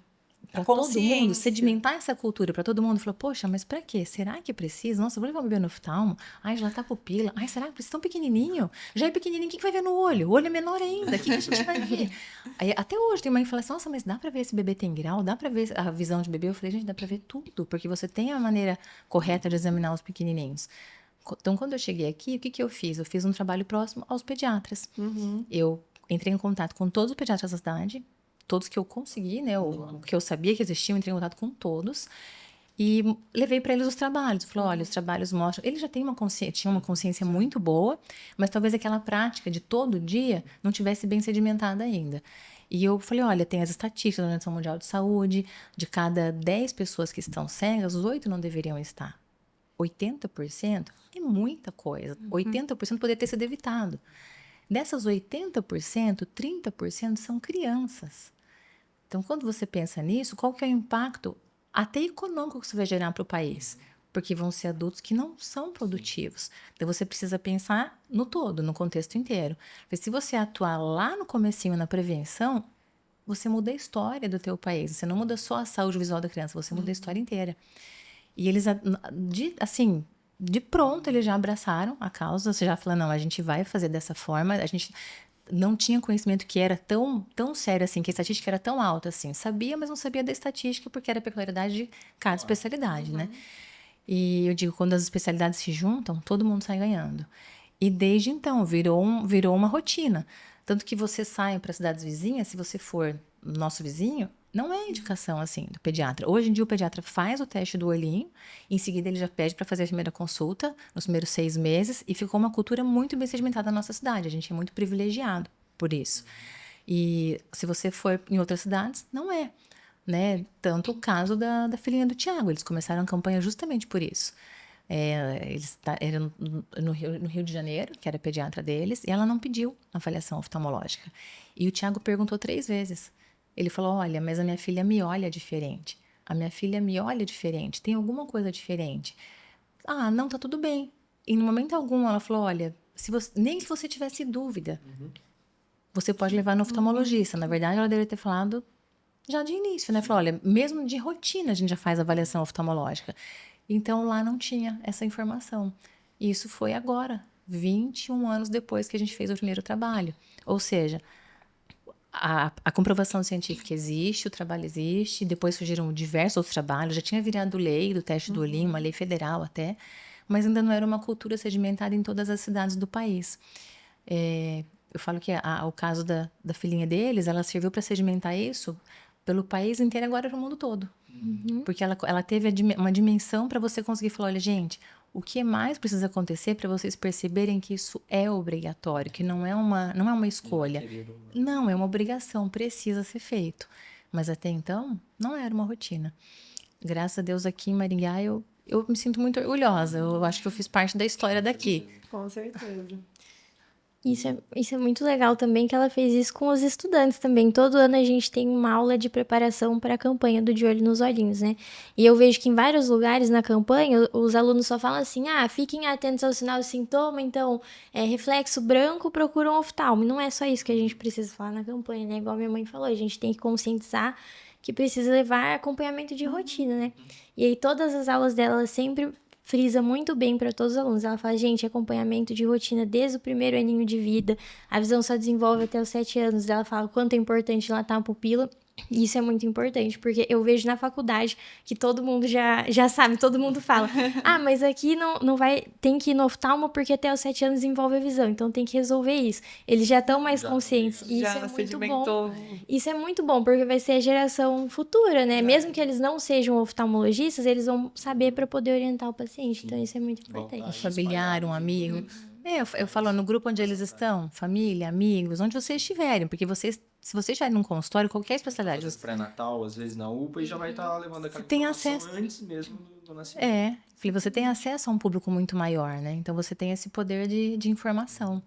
para todo mundo, sedimentar essa cultura para todo mundo, falou, poxa, mas para quê? Será que precisa? Nossa, vou levar o bebê no oftalmo? Ai, já tá pupila. Ai, será que precisa tão pequenininho? Já é pequenininho, o que vai ver no olho? O olho é menor ainda, o que a gente vai ver? Aí, até hoje tem mãe que fala assim, nossa, mas dá para ver se o bebê tem grau? Dá para ver a visão de bebê? Eu falei, gente, dá para ver tudo, porque você tem a maneira correta de examinar os pequenininhos. Então, quando eu cheguei aqui, o que eu fiz? Eu fiz um trabalho próximo aos pediatras. Eu entrei em contato com todos os pediatras da cidade, todos que eu consegui, né? O que eu sabia que existiam, entrei em contato com todos. E levei para eles os trabalhos. Falei, olha, os trabalhos mostram... Eles já têm tinham uma consciência muito boa, mas talvez aquela prática de todo dia não tivesse bem sedimentada ainda. E eu falei, olha, tem as estatísticas da Organização Mundial de Saúde, de cada 10 pessoas que estão cegas, 8 não deveriam estar. 80% é muita coisa. 80% poderia ter sido evitado. Dessas 80%, 30% são crianças. Então, quando você pensa nisso, qual que é o impacto até econômico que isso vai gerar para o país? Porque vão ser adultos que não são produtivos. Então, você precisa pensar no todo, no contexto inteiro. Porque se você atuar lá no comecinho, na prevenção, você muda a história do teu país. Você não muda só a saúde visual da criança, você muda a história inteira. E eles, assim, de pronto, eles já abraçaram a causa. Você já falou, não, a gente vai fazer dessa forma. A gente não tinha conhecimento que era tão sério assim, que a estatística era tão alta assim. Sabia, mas não sabia da estatística, porque era peculiaridade de cada especialidade, né? E eu digo, quando as especialidades se juntam, todo mundo sai ganhando. E desde então, virou uma rotina. Tanto que você sai para cidades vizinhas, se você for nosso vizinho, não é indicação, assim, do pediatra. Hoje em dia, o pediatra faz o teste do olhinho, em seguida ele já pede para fazer a primeira consulta, nos primeiros 6 meses, e ficou uma cultura muito bem sedimentada na nossa cidade. A gente é muito privilegiado por isso. E se você for em outras cidades, não é, né? Tanto o caso da filhinha do Tiago. Eles começaram a campanha justamente por isso. Eles eram no Rio de Janeiro, que era a pediatra deles, e ela não pediu avaliação oftalmológica. E o Tiago perguntou 3 vezes. Ele falou, olha, mas a minha filha me olha diferente. A minha filha me olha diferente. Tem alguma coisa diferente? Ah, não, tá tudo bem. E no momento algum ela falou, olha, nem se você tivesse dúvida, você pode levar no oftalmologista. Na verdade, ela deveria ter falado já de início, né? Falou, olha, mesmo de rotina a gente já faz avaliação oftalmológica. Então, lá não tinha essa informação. E isso foi agora, 21 anos depois que a gente fez o primeiro trabalho. Ou seja, a comprovação científica existe, o trabalho existe, depois surgiram diversos outros trabalhos, já tinha virado lei do teste do olhinho, uma lei federal até, mas ainda não era uma cultura sedimentada em todas as cidades do país. Eu falo que o caso da filhinha deles, ela serviu para sedimentar isso pelo país inteiro, agora para o mundo todo. Porque ela teve uma dimensão para você conseguir falar, olha, gente, o que mais precisa acontecer para vocês perceberem que isso é obrigatório, que não é uma escolha. Não, é uma obrigação, precisa ser feito. Mas até então, não era uma rotina. Graças a Deus, aqui em Maringá, eu me sinto muito orgulhosa. Eu acho que eu fiz parte da história daqui. Com certeza. Isso é muito legal também, que ela fez isso com os estudantes também. Todo ano a gente tem uma aula de preparação para a campanha do De Olho nos Olhinhos, né? E eu vejo que em vários lugares na campanha, os alunos só falam assim, fiquem atentos ao sinal e sintoma, então, reflexo branco, procura um oftalmo. Não é só isso que a gente precisa falar na campanha, né? Igual minha mãe falou, a gente tem que conscientizar que precisa levar acompanhamento de rotina, né? E aí todas as aulas dela sempre frisa muito bem para todos os alunos. Ela fala, gente, acompanhamento de rotina desde o primeiro aninho de vida, a visão só desenvolve até os 7 anos. Ela fala o quanto é importante latar a pupila. E isso é muito importante, porque eu vejo na faculdade que todo mundo já sabe, todo mundo fala, mas aqui não vai, tem que ir no oftalmo porque até os 7 anos desenvolve a visão, então tem que resolver isso. Eles já estão mais conscientes, e isso é muito bom. Isso é muito bom, porque vai ser a geração futura, né? Mesmo que eles não sejam oftalmologistas, eles vão saber para poder orientar o paciente, então isso é muito importante. Um familiar, um amigo. Eu falo no grupo onde eles estão, família, amigos, onde vocês estiverem, porque vocês, se vocês estiverem num consultório, qualquer especialidade, Às vezes pré-natal, às vezes na UPA, e já vai estar levando aquela Você tem informação acesso. antes mesmo do nascimento. falei, você tem acesso a um público muito maior, né? Então você tem esse poder de informação.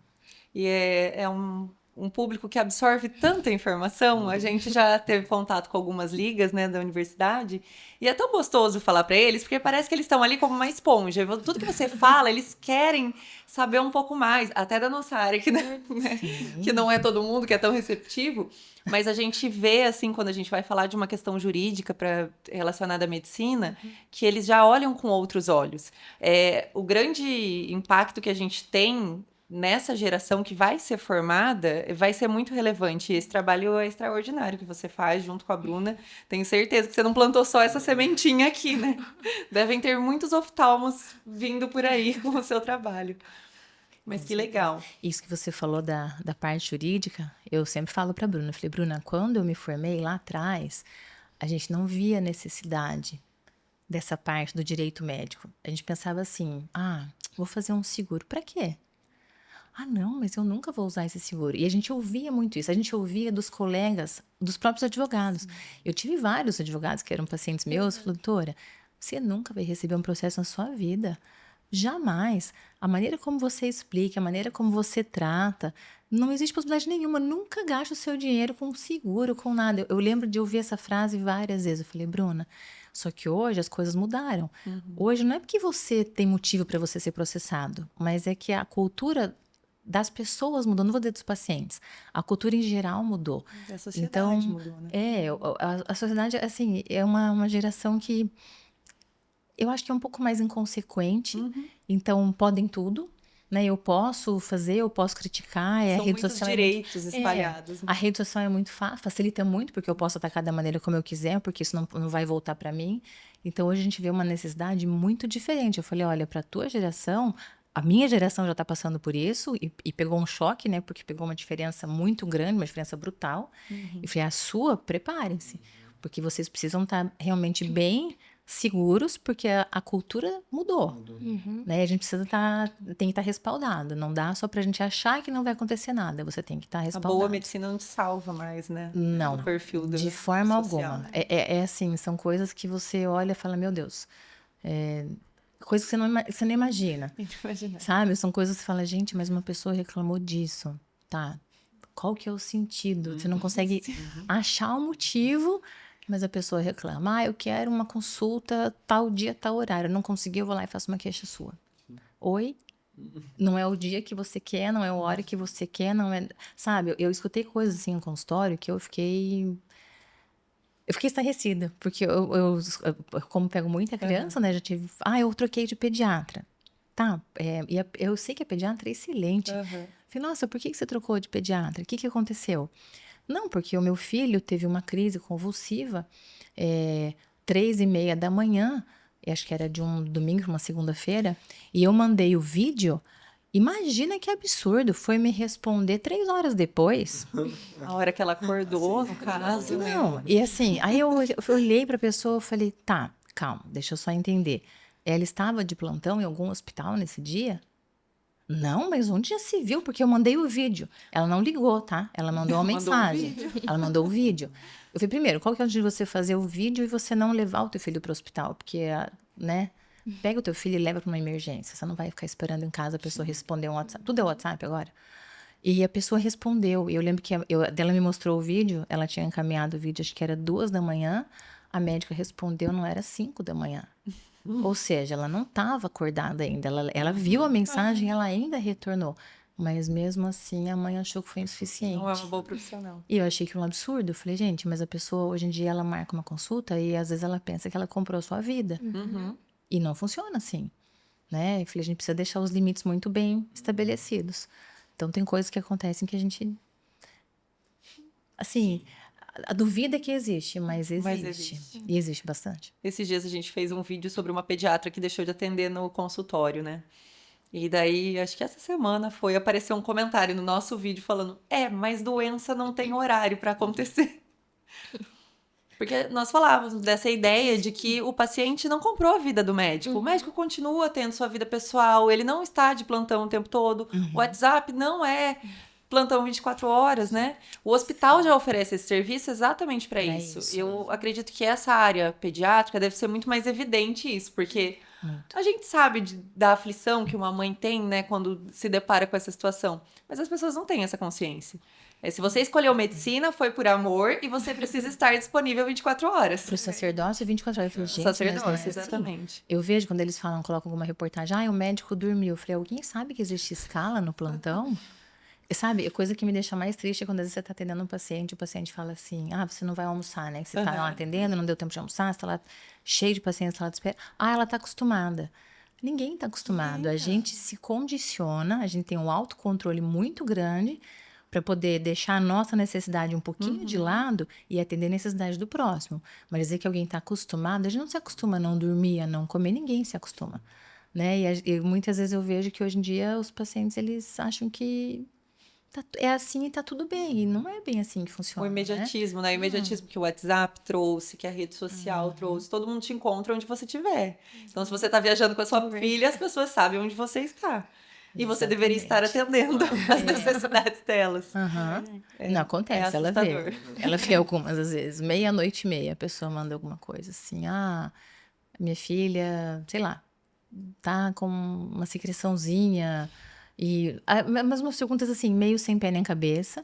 E é um público que absorve tanta informação. A gente já teve contato com algumas ligas, né, da universidade, e é tão gostoso falar para eles, porque parece que eles estão ali como uma esponja. Tudo que você fala, eles querem saber um pouco mais, até da nossa área, que não é todo mundo que é tão receptivo. Mas a gente vê, assim, quando a gente vai falar de uma questão jurídica relacionada à medicina, que eles já olham com outros olhos. O grande impacto que a gente tem nessa geração que vai ser formada, vai ser muito relevante. Esse trabalho é extraordinário que você faz junto com a Bruna. Tenho certeza que você não plantou só essa sementinha aqui, né? Devem ter muitos oftalmos vindo por aí com o seu trabalho. Mas que legal. Isso que você falou da parte jurídica, eu sempre falo para a Bruna. Eu falei, Bruna, quando eu me formei lá atrás, a gente não via necessidade dessa parte do direito médico. A gente pensava assim, vou fazer um seguro. Para quê? Não, mas eu nunca vou usar esse seguro. E a gente ouvia muito isso. A gente ouvia dos colegas, dos próprios advogados. Eu tive vários advogados que eram pacientes meus. Falaram, doutora, você nunca vai receber um processo na sua vida. Jamais. A maneira como você explica, a maneira como você trata, não existe possibilidade nenhuma. Nunca gaste o seu dinheiro com seguro, com nada. Eu lembro de ouvir essa frase várias vezes. Eu falei, Bruna, só que hoje as coisas mudaram. Hoje não é porque você tem motivo para você ser processado, mas é que a cultura das pessoas mudou, não vou dizer dos pacientes. A cultura em geral mudou. A sociedade mudou, né? A sociedade, assim, é uma geração que eu acho que é um pouco mais inconsequente. Então, podem tudo, né? Eu posso fazer, eu posso criticar. São muitos direitos espalhados. Né? A rede social é muito facilita muito, porque eu posso atacar da maneira como eu quiser, porque isso não vai voltar para mim. Então, hoje a gente vê uma necessidade muito diferente. Eu falei, olha, para a tua geração... A minha geração já está passando por isso e pegou um choque, né? Porque pegou uma diferença muito grande, uma diferença brutal. E falei, a sua, preparem-se. Porque vocês precisam estar realmente bem seguros, porque a cultura mudou. Né? A gente tem que estar respaldado. Não dá só para a gente achar que não vai acontecer nada. Você tem que estar respaldado. A boa medicina não te salva mais, né? Não, o perfil de forma social. alguma. É assim, são coisas que você olha e fala, meu Deus... Coisas que você não imagina, sabe? São coisas que você fala, gente, mas uma pessoa reclamou disso, tá? Qual que é o sentido? Você não consegue achar o motivo, mas a pessoa reclama. Eu quero uma consulta tal dia, tal horário. Eu não consegui, eu vou lá e faço uma queixa sua. Oi? Não é o dia que você quer, não é a hora que você quer, não é... Sabe, eu escutei coisas assim no consultório que eu fiquei estarrecida, porque eu como pego muita criança, né, já tive... eu troquei de pediatra. Tá, eu sei que a pediatra é excelente. Falei, nossa, por que você trocou de pediatra? O que aconteceu? Não, porque o meu filho teve uma crise convulsiva, 3h30 da manhã, acho que era de um domingo para uma segunda-feira, e eu mandei o vídeo... Imagina que absurdo, foi me responder 3 horas depois. A hora que ela acordou, no caso. Não, e assim, aí eu olhei para a pessoa e falei, tá, calma, deixa eu só entender. Ela estava de plantão em algum hospital nesse dia? Não, mas onde já se viu? Porque eu mandei o vídeo. Ela não ligou, tá? Ela mandou uma mensagem. Ela mandou o vídeo. Eu falei, primeiro, qual que é o dia de você fazer o vídeo e você não levar o teu filho para o hospital? Porque, né... Pega o teu filho e leva para uma emergência. Você não vai ficar esperando em casa a pessoa responder um WhatsApp. Tudo é WhatsApp agora. E a pessoa respondeu. Eu lembro que ela me mostrou o vídeo. Ela tinha encaminhado o vídeo, acho que era 2 da manhã. A médica respondeu, não era 5 da manhã. Ou seja, ela não estava acordada ainda. Ela viu a mensagem, ela ainda retornou. Mas mesmo assim, a mãe achou que foi insuficiente. Não é uma boa profissional. E eu achei que um absurdo. Eu falei, gente, mas a pessoa, hoje em dia, ela marca uma consulta e às vezes ela pensa que ela comprou a sua vida. E não funciona assim, né? Eu falei, a gente precisa deixar os limites muito bem estabelecidos. Então, tem coisas que acontecem que a gente... Assim, a dúvida é que existe, mas existe. E existe bastante. Esses dias a gente fez um vídeo sobre uma pediatra que deixou de atender no consultório, né? E daí, acho que essa semana apareceu um comentário no nosso vídeo falando, mas doença não tem horário para acontecer. Porque nós falávamos dessa ideia de que o paciente não comprou a vida do médico. O médico continua tendo sua vida pessoal, ele não está de plantão o tempo todo. O WhatsApp não é plantão 24 horas, né? O hospital já oferece esse serviço exatamente para isso. Eu acredito que essa área pediátrica deve ser muito mais evidente isso, porque a gente sabe da aflição que uma mãe tem, né, quando se depara com essa situação, mas as pessoas não têm essa consciência. Se você escolheu medicina, foi por amor e você precisa estar disponível 24 horas. Pro sacerdócio, 24 horas. Eu falei, gente, Sacerdócio, mas não é exatamente. assim. Eu vejo quando eles falam, colocam alguma reportagem, o médico dormiu. Eu falei, alguém sabe que existe escala no plantão? Sabe, a coisa que me deixa mais triste é quando às vezes você tá atendendo um paciente, o paciente fala assim, você não vai almoçar, né? Que você tá lá atendendo, não deu tempo de almoçar, você tá lá cheio de pacientes, tá lá de espera. Ela tá acostumada. Ninguém tá acostumado. A gente se condiciona, a gente tem um autocontrole muito grande para poder deixar a nossa necessidade um pouquinho de lado e atender a necessidade do próximo. Mas dizer que alguém tá acostumado, a gente não se acostuma a não dormir, a não comer, ninguém se acostuma. Né? E muitas vezes eu vejo que hoje em dia os pacientes, eles acham que é assim e tá tudo bem. E não é bem assim que funciona. O imediatismo, né? O imediatismo que o WhatsApp trouxe, que a rede social trouxe. Todo mundo te encontra onde você estiver. Então, se você tá viajando com a sua filha, as pessoas sabem onde você está. E você deveria estar atendendo as necessidades delas. Não, acontece, ela vê. Ela vê algumas, às vezes, 00:30, a pessoa manda alguma coisa assim, minha filha, sei lá, tá com uma secreçãozinha. Mas umas perguntas assim, meio sem pé nem cabeça,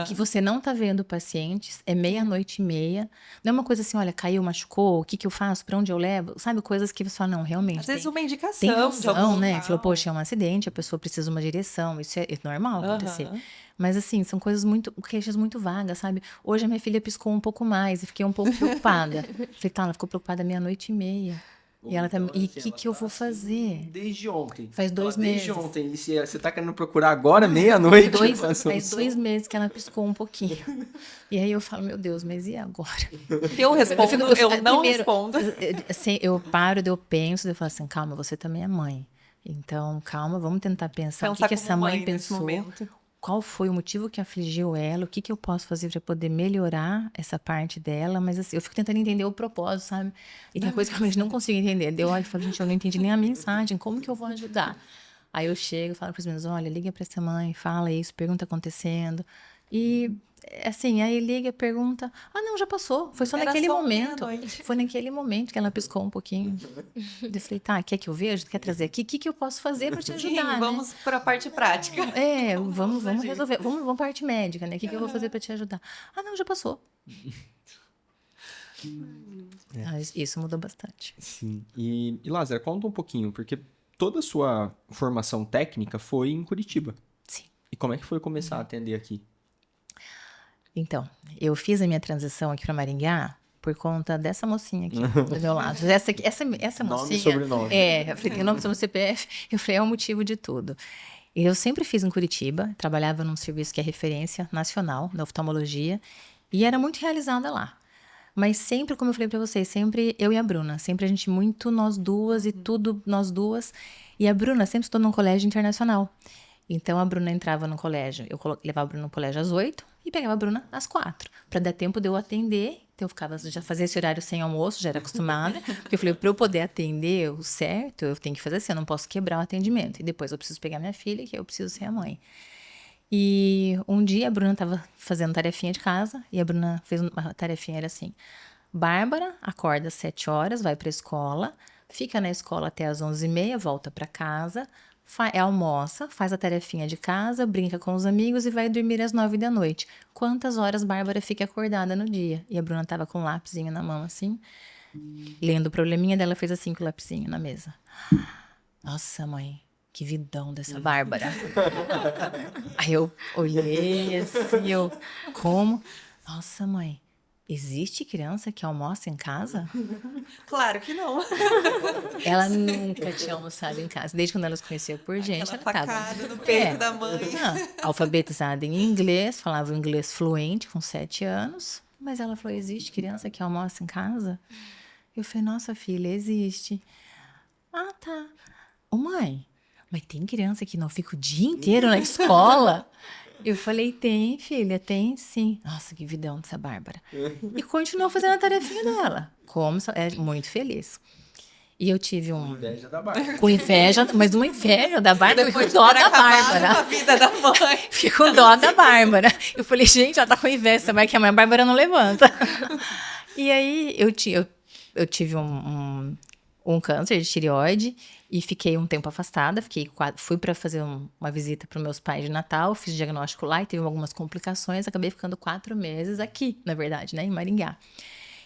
que você não tá vendo o paciente, é 00:30. Não é uma coisa assim, olha, caiu, machucou, o que eu faço, pra onde eu levo? Sabe, coisas que você fala, não, realmente. Às vezes uma indicação. Tem razão, né? Falou, poxa, é um acidente, a pessoa precisa de uma direção, isso é normal acontecer. Mas assim, são coisas queixas muito vagas, sabe? Hoje a minha filha piscou um pouco mais e fiquei um pouco preocupada. Falei, ela ficou preocupada 00:30. E ela tá. E o que eu vou fazer? Desde ontem. Faz 2 meses. Desde ontem. E se você tá querendo procurar agora, 00:30? Faz 2 meses que ela piscou um pouquinho. E aí eu falo, meu Deus, mas e agora? Eu respondo, eu não respondo. Assim, eu paro, eu penso, eu falo assim, calma, você também é mãe. Então, calma, vamos tentar pensar o que essa mãe pensou. Qual foi o motivo que afligiu ela? O que eu posso fazer para poder melhorar essa parte dela? Mas assim, eu fico tentando entender o propósito, sabe? E tem coisa que eu realmente não consigo entender. Eu olho e falo, gente, eu não entendi nem a mensagem. Como que eu vou ajudar? Aí eu chego e falo para os meninos, olha, liga para essa mãe, fala isso, pergunta o que tá acontecendo. E assim, aí liga, pergunta, não, já passou, foi só naquele momento. Foi naquele momento que ela piscou um pouquinho. Eu falei, quer que eu veja? Quer trazer aqui? O que eu posso fazer para te ajudar? Sim, vamos para a parte prática. Vamos resolver. Vamos para a parte médica, né? O que eu vou fazer para te ajudar? Não, já passou. Isso mudou bastante. Sim. E Lázaro, conta um pouquinho, porque toda a sua formação técnica foi em Curitiba. Sim. E como é que foi começar a atender aqui? Então, eu fiz a minha transição aqui para Maringá por conta dessa mocinha aqui do meu lado. Essa mocinha... Nome e sobrenome. Eu falei, tem nome, sobre CPF. Eu falei, é o motivo de tudo. Eu sempre fiz em Curitiba, trabalhava num serviço que é referência nacional da oftalmologia e era muito realizada lá. Mas sempre, como eu falei para vocês, sempre eu e a Bruna, sempre a gente muito nós duas e tudo nós duas. E a Bruna sempre estudou num colégio internacional. Então, a Bruna entrava no colégio, eu levava a Bruna no colégio às 8 e pegava a Bruna às 4, para dar tempo de eu atender. Então, eu já fazia esse horário sem almoço, já era acostumada. Porque eu falei, para eu poder atender o certo, eu tenho que fazer assim, eu não posso quebrar o atendimento. E depois eu preciso pegar minha filha, que eu preciso ser a mãe. E um dia a Bruna estava fazendo tarefinha de casa, e a Bruna fez uma tarefinha, era assim, Bárbara acorda às 7 horas, vai para a escola, fica na escola até às 11:30, volta para casa, almoça, faz a tarefinha de casa, brinca com os amigos e vai dormir às 9 da noite. Quantas horas Bárbara fica acordada no dia? E a Bruna tava com um lápisinho na mão, assim, lendo o probleminha dela, fez assim com o lapisinho na mesa. Nossa, mãe, que vidão dessa Bárbara. Aí eu olhei assim, como? Nossa, mãe, existe criança que almoça em casa? Claro que não. Ela nunca tinha almoçado em casa. Desde quando ela se conhecia por gente, Aquela ela facada tava... no peito da mãe. Alfabetizada em inglês, falava inglês fluente com 7 anos. Mas ela falou, existe criança que almoça em casa? Eu falei, nossa filha, existe. Tá. Ô mãe, mas tem criança que não fica o dia inteiro na escola? Eu falei, tem, filha, tem sim. Nossa, que vidão dessa Bárbara. E continuou fazendo a tarefinha dela. É muito feliz. E eu tive Inveja da Bárbara. com inveja, mas uma inveja da Bárbara, eu fiquei com dó da acabado Bárbara. a vida da mãe. Fiquei com dó da Bárbara. Eu falei, gente, ela tá com inveja, mas que a mãe Bárbara não levanta. E aí eu tive um câncer de tireoide e fiquei um tempo afastada. Fui para fazer uma visita para meus pais de Natal, fiz diagnóstico lá e teve algumas complicações. Acabei ficando 4 meses aqui, na verdade, né, em Maringá.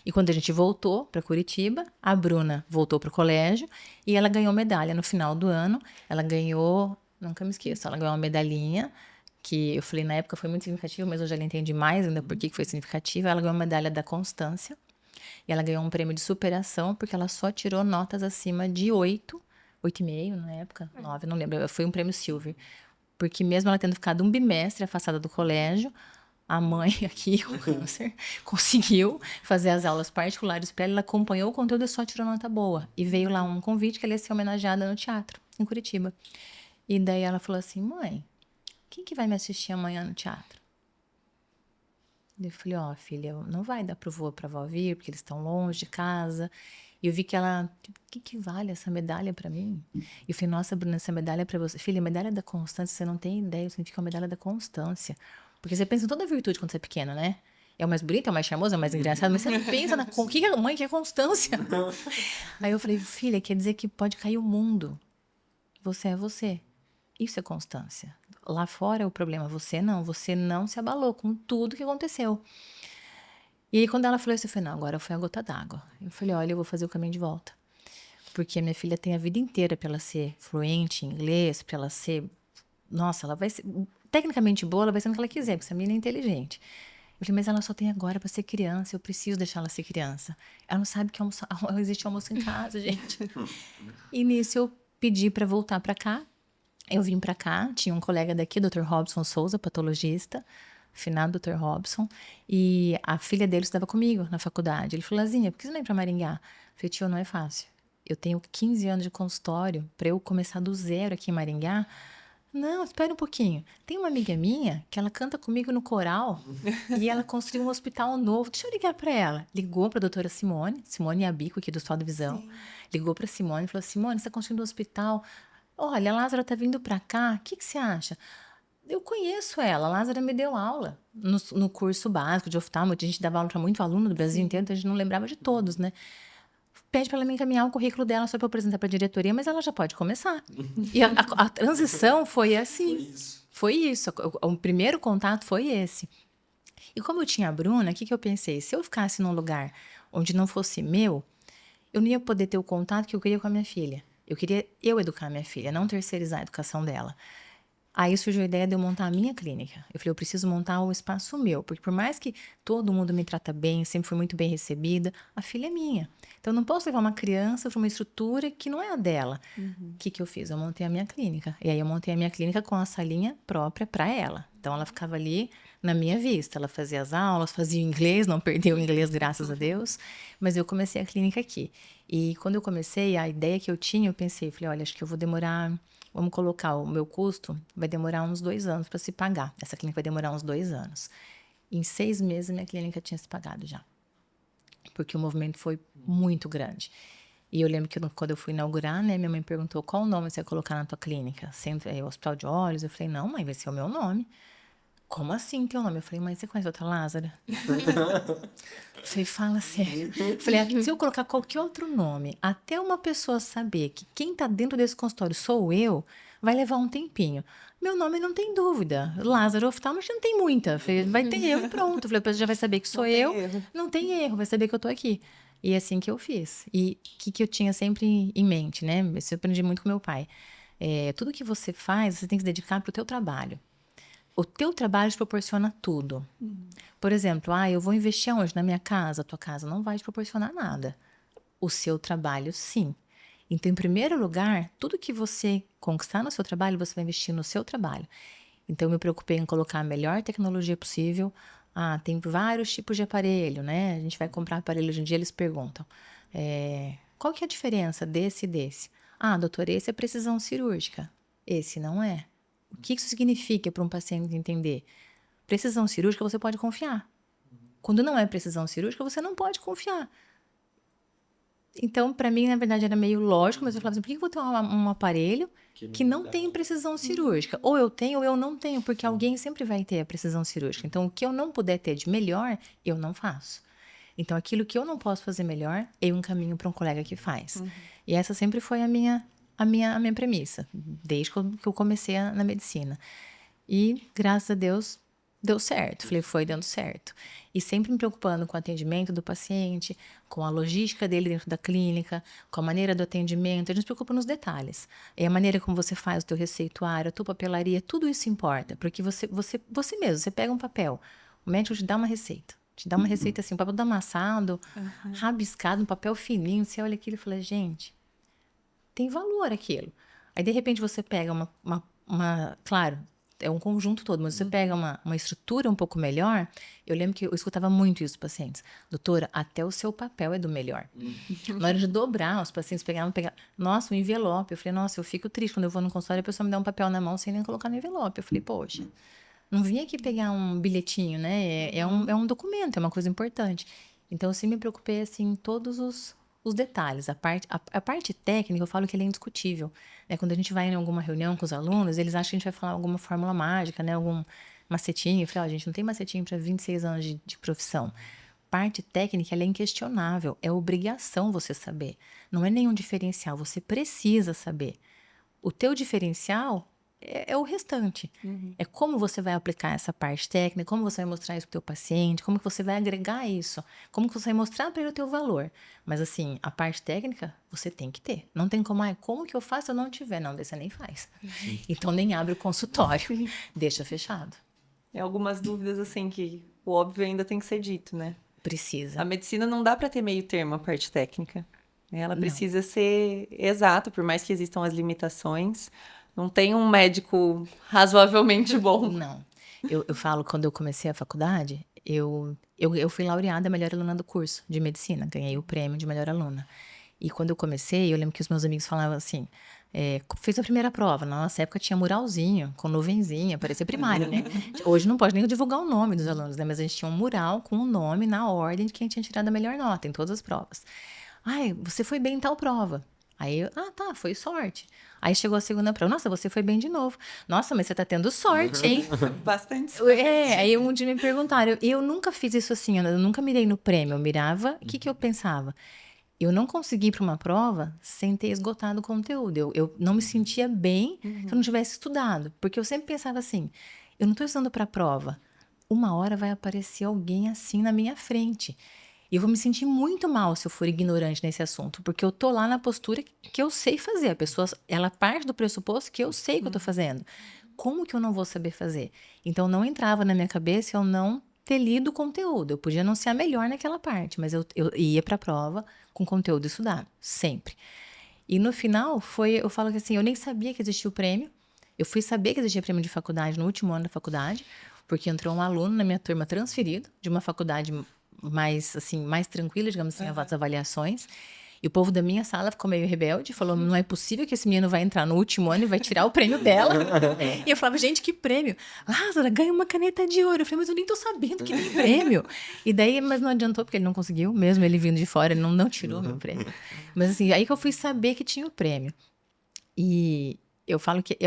E quando a gente voltou para Curitiba, a Bruna voltou para o colégio e ela ganhou medalha no final do ano. Ela ganhou, nunca me esqueço, ela ganhou uma medalhinha que eu falei na época foi muito significativa, mas hoje ela entende mais ainda por que foi significativa. Ela ganhou a medalha da Constância e ela ganhou um prêmio de superação porque ela só tirou notas acima de 8,5 na época, 9, não lembro. Foi um prêmio Silver. Porque mesmo ela tendo ficado um bimestre afastada do colégio, a mãe aqui com câncer conseguiu fazer as aulas particulares para ela acompanhou o conteúdo e só tirou nota boa. E veio lá um convite que ela ia ser homenageada no teatro, em Curitiba. E daí ela falou assim, mãe, quem que vai me assistir amanhã no teatro? Eu falei, ó, filha, não vai dar pro vô pra vó vir, porque eles estão longe de casa. E eu vi que ela, o que vale essa medalha pra mim? E eu falei, nossa, Bruna, essa medalha é pra você. Filha, medalha da constância, você não tem ideia, significa uma medalha da constância. Porque você pensa em toda virtude quando você é pequena, né? É o mais bonito, é o mais charmoso, é o mais engraçado, mas você não pensa o que a mãe quer constância. Aí eu falei, filha, quer dizer que pode cair o mundo. Você é você. Isso é constância. Lá fora é o problema, você não se abalou com tudo que aconteceu. E aí quando ela falou isso, eu falei, não, agora foi a gota d'água. Eu falei, olha, eu vou fazer o caminho de volta. Porque a minha filha tem a vida inteira para ela ser fluente em inglês, para ela ser... Nossa, ela vai ser... Tecnicamente boa, ela vai ser o que ela quiser, porque essa menina é inteligente. Eu falei, mas ela só tem agora para ser criança, eu preciso deixar ela ser criança. Ela não sabe que existe almoço em casa, gente. E nisso eu pedi para voltar para cá. Eu vim para cá, tinha um colega daqui, Dr. Robson Souza, patologista, finado Dr. Robson, e a filha dele estava comigo na faculdade. Ele falou, Lazinha, por que você não vem para Maringá? Eu falei, tio, não é fácil. Eu tenho 15 anos de consultório, para eu começar do zero aqui em Maringá. Não, espera um pouquinho. Tem uma amiga minha que ela canta comigo no coral e ela construiu um hospital novo. Deixa eu ligar para ela. Ligou para a doutora Simone Abico, aqui do Hospital da Visão. Sim. Ligou para Simone e falou, Simone, você está construindo um hospital... Olha, a Lázara tá vindo pra cá, o que você acha? Eu conheço ela, a Lázara me deu aula no curso básico de oftalmo, a gente dava aula para muito aluno do Brasil inteiro, então a gente não lembrava de todos, né? Pede para ela me encaminhar o currículo dela só para eu apresentar para a diretoria, mas ela já pode começar. E a transição foi assim. Foi isso. O primeiro contato foi esse. E como eu tinha a Bruna, o que eu pensei? Se eu ficasse num lugar onde não fosse meu, eu não ia poder ter o contato que eu queria com a minha filha. Eu queria educar minha filha, não terceirizar a educação dela. Aí surgiu a ideia de eu montar a minha clínica. Eu falei, eu preciso montar um espaço meu, porque por mais que todo mundo me trata bem, sempre fui muito bem recebida, a filha é minha. Então, eu não posso levar uma criança para uma estrutura que não é a dela. O que eu fiz? Eu montei a minha clínica. E aí, eu montei a minha clínica com a salinha própria para ela. Então, ela ficava ali na minha vista. Ela fazia as aulas, fazia o inglês, não perdeu o inglês, graças a Deus. Mas eu comecei a clínica aqui. E quando eu comecei, a ideia que eu tinha, eu pensei, falei, olha, acho que eu vou demorar... Vamos colocar o meu custo, vai demorar uns 2 anos para se pagar. Essa clínica vai demorar uns 2 anos. Em 6 meses, minha clínica tinha se pagado já. Porque o movimento foi muito grande. E eu lembro que quando eu fui inaugurar, né, minha mãe perguntou qual nome você ia colocar na tua clínica. Sempre, Hospital de Olhos. Eu falei, não, mãe, vai ser o meu nome. Como assim teu nome? Eu falei, mãe, você conhece a doutora Lázara? Eu falei, fala sério. Eu falei, se eu colocar qualquer outro nome, até uma pessoa saber que quem tá dentro desse consultório sou eu, vai levar um tempinho. Meu nome não tem dúvida. Lázaro Oftalmo, mas não tem muita. Eu falei, vai ter eu e pronto. Eu falei, a pessoa já vai saber que sou eu. Não tem erro, vai saber que eu tô aqui. E é assim que eu fiz. E o que eu tinha sempre em mente, né? Isso eu aprendi muito com meu pai. Tudo que você faz, você tem que se dedicar pro teu trabalho. O teu trabalho te proporciona tudo. Por exemplo, eu vou investir onde? Na minha casa? A tua casa não vai te proporcionar nada. O seu trabalho, sim. Então, em primeiro lugar, tudo que você conquistar no seu trabalho, você vai investir no seu trabalho. Então, eu me preocupei em colocar a melhor tecnologia possível. Tem vários tipos de aparelho, né? A gente vai comprar aparelho hoje em dia, eles perguntam. Qual que é a diferença desse e desse? Doutor, esse é precisão cirúrgica. Esse não é. O que isso significa para um paciente entender? Precisão cirúrgica você pode confiar. Quando não é precisão cirúrgica, você não pode confiar. Então, para mim, na verdade, era meio lógico, mas eu falava assim, por que eu vou ter um aparelho que não tem precisão cirúrgica? Ou eu tenho ou eu não tenho, porque alguém sempre vai ter a precisão cirúrgica. Então, o que eu não puder ter de melhor, eu não faço. Então, aquilo que eu não posso fazer melhor, eu encaminho para um colega que faz. E essa sempre foi a minha premissa, desde que eu comecei na medicina. E, graças a Deus, deu certo. Falei, foi dando certo. E sempre me preocupando com o atendimento do paciente, com a logística dele dentro da clínica, com a maneira do atendimento. A gente se preocupa nos detalhes. E a maneira como você faz o teu receituário, a tua papelaria, tudo isso importa. Porque você mesmo, você pega um papel, o médico te dá uma receita. Te dá uma receita assim, um papel amassado, rabiscado, um papel fininho. Você olha aquilo e fala, gente, tem valor aquilo. Aí, de repente, você pega claro, é um conjunto todo, mas você pega uma estrutura um pouco melhor. Eu lembro que eu escutava muito isso dos pacientes. Doutora, até o seu papel é do melhor. Na hora de dobrar, os pacientes pegavam, nossa, um envelope. Eu falei, nossa, eu fico triste quando eu vou no consultório e a pessoa me dá um papel na mão sem nem colocar no envelope. Eu falei, poxa, não vim aqui pegar um bilhetinho, né? É um documento, é uma coisa importante. Então, eu sempre me preocupei, assim, em todos os detalhes. A parte técnica, eu falo que ela é indiscutível. Né? Quando a gente vai em alguma reunião com os alunos, eles acham que a gente vai falar alguma fórmula mágica, né? Algum macetinho. Eu falei, a gente não tem macetinho para 26 anos de profissão. Parte técnica, ela é inquestionável. É obrigação você saber. Não é nenhum diferencial, você precisa saber. O teu diferencial é o restante. É como você vai aplicar essa parte técnica, como você vai mostrar isso pro teu paciente, como que você vai agregar isso, como que você vai mostrar para ele o teu valor. Mas assim, a parte técnica, você tem que ter. Não tem como, como que eu faço se eu não tiver? Não, daí você nem faz. Então nem abre o consultório, deixa fechado. É algumas dúvidas assim que o óbvio ainda tem que ser dito, né? Precisa. A medicina não dá para ter meio termo a parte técnica. Ela precisa ser exata, por mais que existam as limitações. Não tem um médico razoavelmente bom. Não. Eu falo, quando eu comecei a faculdade, eu fui laureada melhor aluna do curso de medicina. Ganhei o prêmio de melhor aluna. E quando eu comecei, eu lembro que os meus amigos falavam assim, fez a primeira prova. Na nossa época tinha muralzinho, com nuvenzinha, parecia primário, né? Hoje não pode nem divulgar o nome dos alunos, né? Mas a gente tinha um mural com o nome na ordem de quem tinha tirado a melhor nota em todas as provas. Ai, você foi bem em tal prova. Aí eu, tá, foi sorte. Aí chegou a segunda prova, nossa, você foi bem de novo. Nossa, mas você tá tendo sorte, hein? Bastante sorte. Aí um dia me perguntaram, eu nunca fiz isso assim, eu nunca mirei no prêmio, eu mirava, o que eu pensava? Eu não consegui ir para uma prova sem ter esgotado o conteúdo. Eu não me sentia bem se eu não tivesse estudado, porque eu sempre pensava assim, eu não estou estudando para a prova, uma hora vai aparecer alguém assim na minha frente. E eu vou me sentir muito mal se eu for ignorante nesse assunto, porque eu tô lá na postura que eu sei fazer. A pessoa, ela parte do pressuposto que eu sei que eu tô fazendo. Como que eu não vou saber fazer? Então, não entrava na minha cabeça eu não ter lido o conteúdo. Eu podia não ser a melhor naquela parte, mas eu ia pra prova com conteúdo estudado, sempre. E no final, eu falo que assim, eu nem sabia que existia o prêmio. Eu fui saber que existia prêmio de faculdade no último ano da faculdade, porque entrou um aluno na minha turma transferido de uma faculdade mais tranquila, digamos assim, as avaliações. E o povo da minha sala ficou meio rebelde, falou, não é possível que esse menino vai entrar no último ano e vai tirar o prêmio dela. E eu falava, gente, que prêmio? Lázara, ganha uma caneta de ouro. Eu falei, mas eu nem tô sabendo que tem prêmio. E daí, mas não adiantou, porque ele não conseguiu, mesmo ele vindo de fora, ele não tirou meu prêmio. Mas assim, aí que eu fui saber que tinha o prêmio. E eu falo que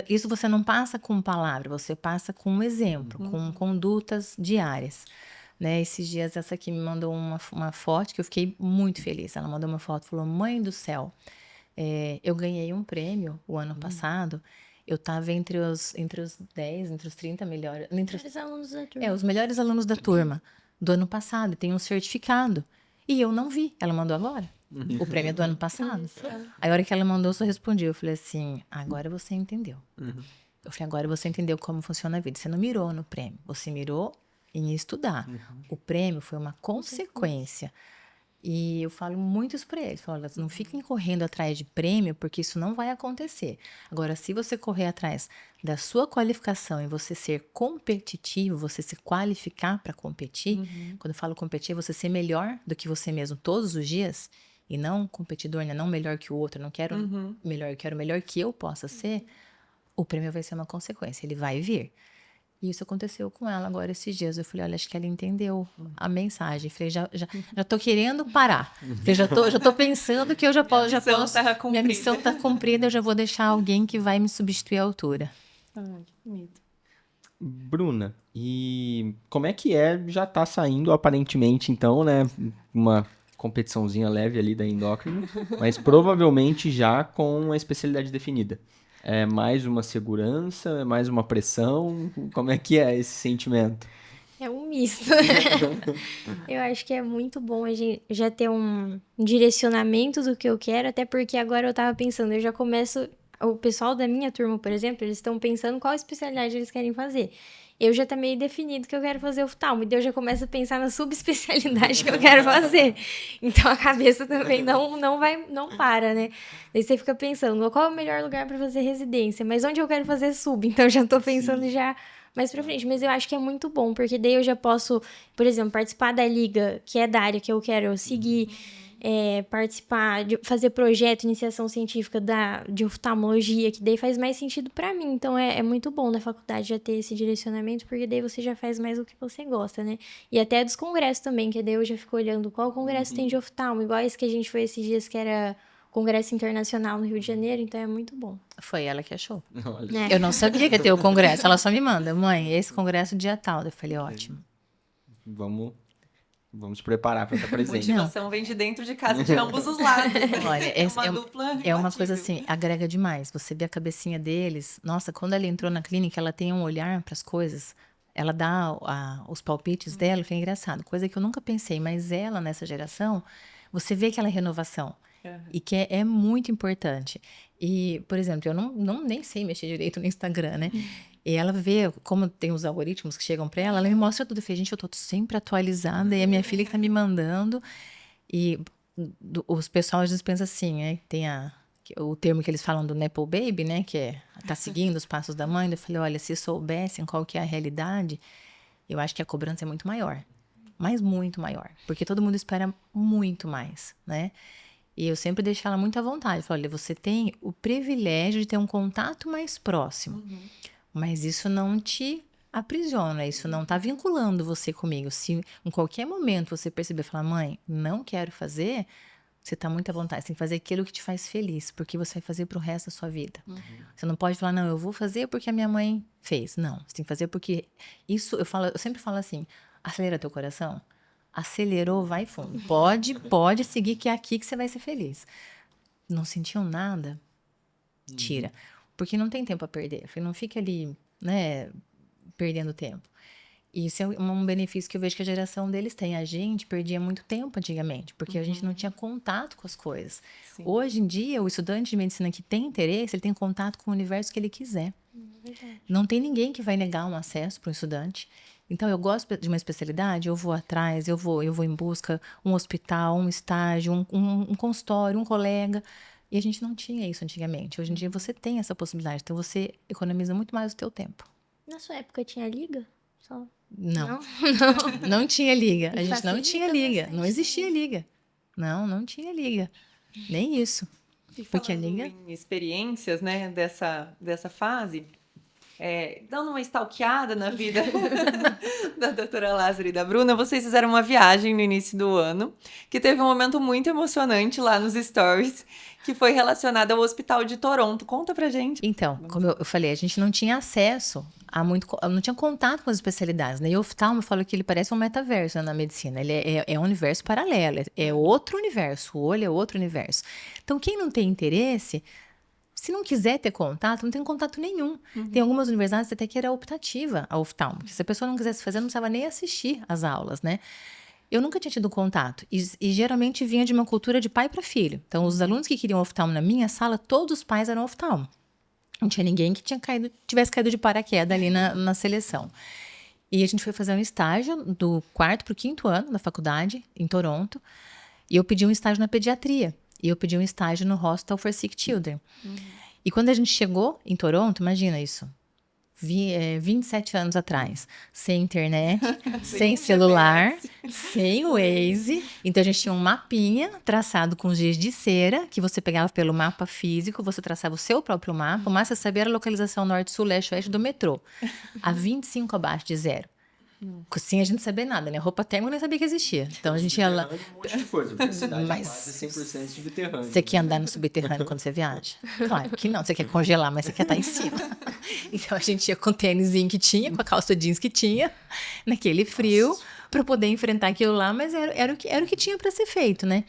isso você não passa com palavra, você passa com um exemplo, com condutas diárias. Né? Esses dias essa aqui me mandou uma foto que eu fiquei muito feliz. Ela mandou uma foto e falou, mãe do céu, eu ganhei um prêmio o ano passado. Eu estava entre os 10, entre os 30 melhores... Melhores alunos da turma. Os melhores alunos da turma do ano passado. Tem um certificado. E eu não vi. Ela mandou agora. O prêmio é do ano passado. Aí a hora que ela mandou, eu só respondi. Eu falei assim, agora você entendeu. Eu falei, agora você entendeu como funciona a vida. Você não mirou no prêmio. Você mirou em estudar. O prêmio foi uma consequência. E eu falo muito isso para eles. Falo, não fiquem correndo atrás de prêmio, porque isso não vai acontecer. Agora, se você correr atrás da sua qualificação e você ser competitivo, você se qualificar para competir, quando eu falo competir, é você ser melhor do que você mesmo todos os dias, e não competidor, né? Não melhor que o outro, eu não quero melhor, eu quero melhor que eu possa ser, o prêmio vai ser uma consequência, ele vai vir. E isso aconteceu com ela agora esses dias. Eu falei, olha, acho que ela entendeu a mensagem. Falei, já tô querendo parar. Falei, já tô pensando que eu já posso. Minha missão tá cumprida, eu já vou deixar alguém que vai me substituir à altura. Ai, que bonito. Bruna, e como é que já tá saindo aparentemente então, né, uma competiçãozinha leve ali da endócrina, mas provavelmente já com a especialidade definida. É mais uma segurança, é mais uma pressão, como é que é esse sentimento? É um misto. Eu acho que é muito bom a gente já ter um direcionamento do que eu quero, até porque agora eu tava pensando, eu já começo. O pessoal da minha turma, por exemplo, eles estão pensando qual especialidade eles querem fazer. Eu já tá meio definido que eu quero fazer oftalmo, então eu já começo a pensar na subespecialidade que eu quero fazer. Então a cabeça também não para, né? Daí você fica pensando, qual é o melhor lugar para fazer residência? Mas onde eu quero fazer sub? Então eu já tô pensando já mais pra frente. Mas eu acho que é muito bom, porque daí eu já posso, por exemplo, participar da liga, que é da área que eu quero seguir, participar, de fazer projeto, iniciação científica de oftalmologia, que daí faz mais sentido pra mim. Então, é muito bom na faculdade já ter esse direcionamento, porque daí você já faz mais o que você gosta, né? E até dos congressos também, que daí eu já fico olhando qual congresso tem de oftalmo, igual esse que a gente foi esses dias, que era Congresso Internacional no Rio de Janeiro, então é muito bom. Foi ela que achou. É. Eu não sabia que ia ter o congresso, ela só me manda, mãe, esse congresso dia tal. Eu falei, ótimo. Vamos preparar para estar A presente. motivação vem de dentro de casa, de ambos os lados. Né? Olha, dupla é uma imbatível. coisa assim, agrega demais. Você vê a cabecinha deles. Nossa, quando ela entrou na clínica, ela tem um olhar para as coisas. Ela dá os palpites dela, foi engraçado. Coisa que eu nunca pensei, mas ela, nessa geração, você vê aquela renovação. E que é muito importante. E, por exemplo, eu nem sei mexer direito no Instagram, né? E ela vê como tem os algoritmos que chegam para ela me mostra tudo. Eu falei, gente, eu tô sempre atualizada, e a minha filha que tá me mandando. E os pessoal às vezes pensam assim, né? Tem o termo que eles falam do Nepo Baby, né? Que tá seguindo os passos da mãe. Eu falei, olha, se soubessem qual que é a realidade, eu acho que a cobrança é muito maior. Mas muito maior. Porque todo mundo espera muito mais, né? E eu sempre deixo ela muito à vontade. Eu falo, olha, você tem o privilégio de ter um contato mais próximo. Mas isso não te aprisiona, isso não tá vinculando você comigo. Se em qualquer momento você perceber, falar, mãe, não quero fazer, você tá muito à vontade. Você tem que fazer aquilo que te faz feliz, porque você vai fazer pro resto da sua vida. Você não pode falar, não, eu vou fazer porque a minha mãe fez. Não, você tem que fazer porque isso, eu sempre falo assim, acelera teu coração. Acelerou, vai fundo. Pode seguir, que é aqui que você vai ser feliz. Não sentiu nada? Tira. Porque não tem tempo a perder. Não fica ali, né, perdendo tempo. E isso é um benefício que eu vejo que a geração deles tem. A gente perdia muito tempo antigamente, porque a gente não tinha contato com as coisas. Sim. Hoje em dia, o estudante de medicina que tem interesse, ele tem contato com o universo que ele quiser. Não tem ninguém que vai negar um acesso para um estudante. Então, eu gosto de uma especialidade, eu vou atrás, eu vou em busca, um hospital, um estágio, um consultório, um colega. E a gente não tinha isso antigamente. Hoje em dia, você tem essa possibilidade. Então, você economiza muito mais o teu tempo. Na sua época tinha liga? Só... Não. Não tinha liga. A gente não Facilita tinha liga. Não bastante, existia liga. Não tinha liga. Nem isso. E Porque a falando liga... em experiências, né, dessa fase, dando uma stalkeada na vida da doutora Lázaro e da Bruna, vocês fizeram uma viagem no início do ano, que teve um momento muito emocionante lá nos stories, que foi relacionado ao Hospital de Toronto. Conta pra gente. Então, como eu falei, a gente não tinha acesso não tinha contato com as especialidades, né? E o oftalmo, eu falo que ele parece um metaverso, né, na medicina. Ele é um universo paralelo, é outro universo. O olho é outro universo. Então, quem não tem interesse, se não quiser ter contato, não tem contato nenhum. Tem algumas universidades até que era optativa a oftalmo. Se a pessoa não quisesse fazer, não precisava nem assistir às aulas, né? Eu nunca tinha tido contato. E geralmente vinha de uma cultura de pai para filho. Então, os alunos que queriam oftalmo na minha sala, todos os pais eram oftalmo. Não tinha ninguém que tivesse caído de paraquedas ali na seleção. E a gente foi fazer um estágio do 4º para o 5º ano da faculdade, em Toronto. E eu pedi um estágio na pediatria. E eu pedi um estágio no Hospital for Sick Children. E quando a gente chegou em Toronto, imagina isso, 27 anos atrás, sem internet, sem celular, sem Waze. Então a gente tinha um mapinha traçado com giz de cera, que você pegava pelo mapa físico, você traçava o seu próprio mapa, mas você sabia a localização norte, sul, leste, oeste do metrô. A 25 abaixo de zero. Sem a gente saber nada, né? Roupa térmica eu nem sabia que existia. Então a gente ia lá. Um monte de coisa, porque a cidade Mas- é quase 100% subterrânea. Você quer andar no subterrâneo quando você viaja? Claro que não. Você quer congelar, mas você quer estar em cima. Então a gente ia com o tênisinho que tinha, com a calça jeans que tinha, naquele frio, para poder enfrentar aquilo lá, mas era o que tinha para ser feito, né?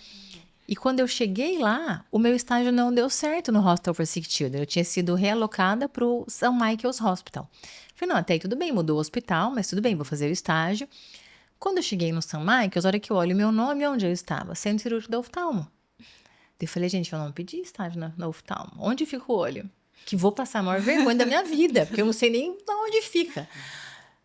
E quando eu cheguei lá, o meu estágio não deu certo no Hostel for Sick Children. Eu tinha sido realocada para o St. Michael's Hospital. Falei, não, até aí tudo bem, mudou o hospital, mas tudo bem, vou fazer o estágio. Quando eu cheguei no St. Michael's, a hora que eu olho o meu nome, onde eu estava? Centro Cirúrgico da Oftalmo. Eu falei, gente, eu não pedi estágio na Oftalmo. Onde fica o olho? Que vou passar a maior vergonha da minha vida, porque eu não sei nem onde fica.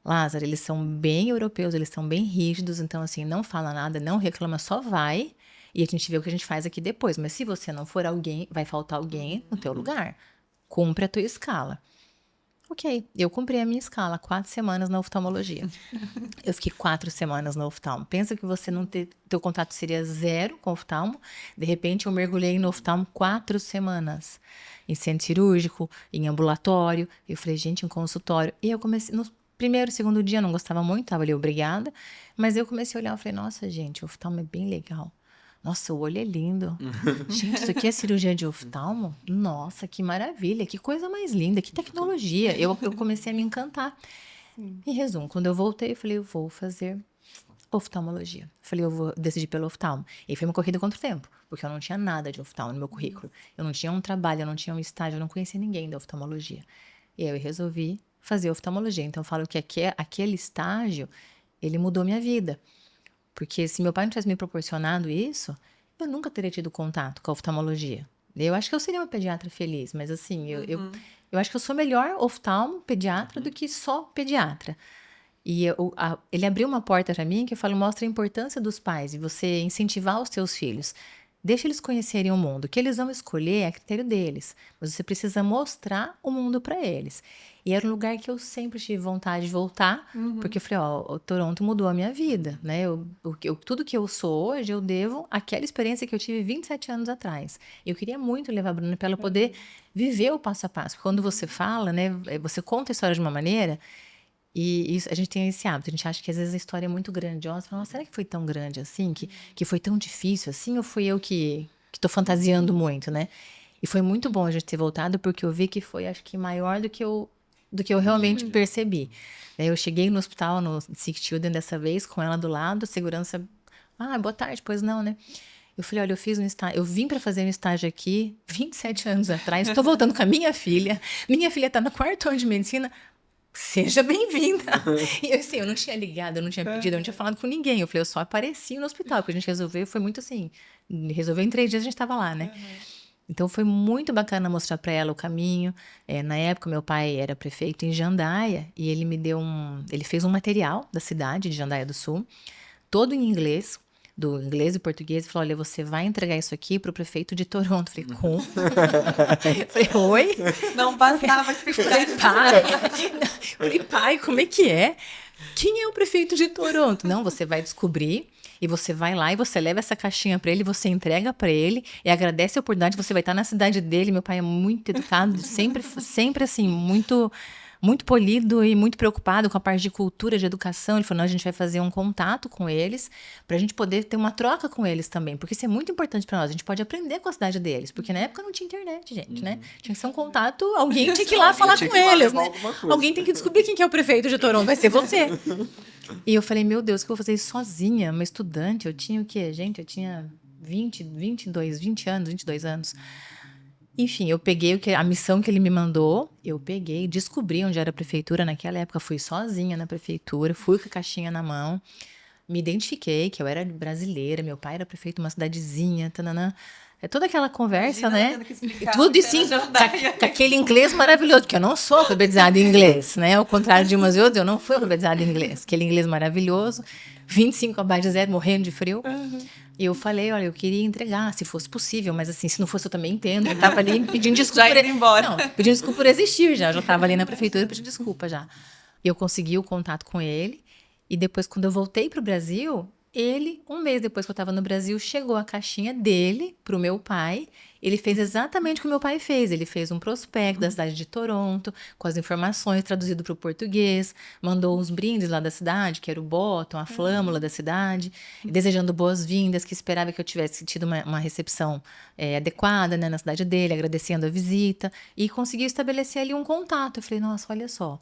Lázaro, eles são bem europeus, eles são bem rígidos, então assim, não fala nada, não reclama, só vai. E a gente vê o que a gente faz aqui depois. Mas se você não for alguém, vai faltar alguém no teu lugar. Cumpre a tua escala. Ok, eu cumpri a minha escala, 4 semanas na oftalmologia. Eu fiquei 4 semanas na oftalmo. Pensa que você não teu contato seria zero com oftalmo. De repente, eu mergulhei no oftalmo 4 semanas. Em centro cirúrgico, em ambulatório. Eu falei, gente, em consultório. E eu comecei, no primeiro, segundo dia, eu não gostava muito, estava ali, obrigada. Mas eu comecei a olhar e falei, nossa, gente, o oftalmo é bem legal. Nossa, o olho é lindo. Gente, isso aqui é cirurgia de oftalmo? Nossa, que maravilha, que coisa mais linda, que tecnologia. Eu comecei a me encantar. Em resumo, quando eu voltei, eu falei, eu vou fazer oftalmologia. Falei, eu vou decidir pelo oftalmo. E foi uma corrida contra o tempo, porque eu não tinha nada de oftalmo no meu currículo. Eu não tinha um trabalho, eu não tinha um estágio, eu não conhecia ninguém da oftalmologia. E aí eu resolvi fazer oftalmologia. Então eu falo que aquele estágio, ele mudou minha vida. Porque se meu pai não tivesse me proporcionado isso, eu nunca teria tido contato com a oftalmologia. Eu acho que eu seria uma pediatra feliz, mas assim, eu acho que eu sou melhor oftalmo, pediatra, do que só pediatra. E ele abriu uma porta para mim que eu falo, mostra a importância dos pais e você incentivar os seus filhos. Deixa eles conhecerem o mundo. O que eles vão escolher é a critério deles. Mas você precisa mostrar o mundo para eles. E era um lugar que eu sempre tive vontade de voltar. Porque eu falei, o Toronto mudou a minha vida, né? Tudo que eu sou hoje, eu devo àquela experiência que eu tive 27 anos atrás. Eu queria muito levar a Bruna para ela poder viver o passo a passo. Quando você fala, né? Você conta a história de uma maneira... E isso, a gente tem esse hábito, a gente acha que às vezes a história é muito grandiosa. Fala, será que foi tão grande assim? Que foi tão difícil assim? Ou fui eu que tô fantasiando muito, né? E foi muito bom a gente ter voltado, porque eu vi que foi, acho que, maior do que eu realmente percebi. Eu cheguei no hospital, no Sick Children dessa vez, com ela do lado, a segurança... Ah, boa tarde, pois não, né? Eu falei, olha, eu fiz um estágio, eu vim para fazer um estágio aqui 27 anos atrás, estou voltando com a minha filha está no 4º ano de medicina... Seja bem-vinda. E assim, eu não tinha ligado, eu não tinha pedido, eu não tinha falado com ninguém. Eu falei, eu só apareci no hospital, porque a gente resolveu, foi muito assim, resolveu em 3 dias a gente estava lá, né? Então foi muito bacana mostrar para ela o caminho. Na época, meu pai era prefeito em Jandaia e ele ele fez um material da cidade de Jandaia do Sul, todo em inglês, do inglês e português, e falou, olha, você vai entregar isso aqui pro prefeito de Toronto. Falei, como? Falei, oi? Não bastava de Falei, pai. Falei, pai, como é que é? Quem é o prefeito de Toronto? Não, você vai descobrir e você vai lá e você leva essa caixinha para ele, você entrega para ele e agradece a oportunidade, você vai estar na cidade dele. Meu pai é muito educado, sempre assim, muito polido e muito preocupado com a parte de cultura, de educação. Ele falou, não, a gente vai fazer um contato com eles pra gente poder ter uma troca com eles também, porque isso é muito importante pra nós, a gente pode aprender com a cidade deles, porque na época não tinha internet, gente, né? Tinha que ser um contato, alguém tinha que ir lá falar com eles, né? Alguém tem que descobrir quem que é o prefeito de Toronto, vai ser você. E eu falei, meu Deus, que eu vou fazer isso sozinha, uma estudante, eu tinha o quê? Gente, eu tinha 22 anos. Enfim, eu peguei a missão que ele me mandou, descobri onde era a prefeitura naquela época, fui sozinha na prefeitura, fui com a caixinha na mão, me identifiquei que eu era brasileira, meu pai era prefeito de uma cidadezinha, tananã. É toda aquela conversa, né? Tudo assim, com aquele inglês maravilhoso, porque eu não sou alfabetizada em inglês, né? Ao contrário de umas e outras, eu não fui alfabetizada em inglês. Aquele inglês maravilhoso. 25 abaixo de zero, morrendo de frio. E eu falei, olha, eu queria entregar, se fosse possível, mas assim, se não fosse eu também entendo. Eu tava ali pedindo desculpa. Já indo embora. Não, pedindo desculpa por existir já. Eu já tava ali na prefeitura pedindo desculpa já. E eu consegui o contato com ele. E depois, quando eu voltei pro Brasil, ele, um mês depois que eu tava no Brasil, chegou a caixinha dele pro meu pai. Ele fez exatamente o que o meu pai fez. Ele fez um prospecto da cidade de Toronto, com as informações traduzido para o português, mandou uns brindes lá da cidade, que era o bottom, a flâmula da cidade, desejando boas-vindas, que esperava que eu tivesse tido uma recepção adequada, né, na cidade dele, agradecendo a visita, e conseguiu estabelecer ali um contato. Eu falei, nossa, olha só,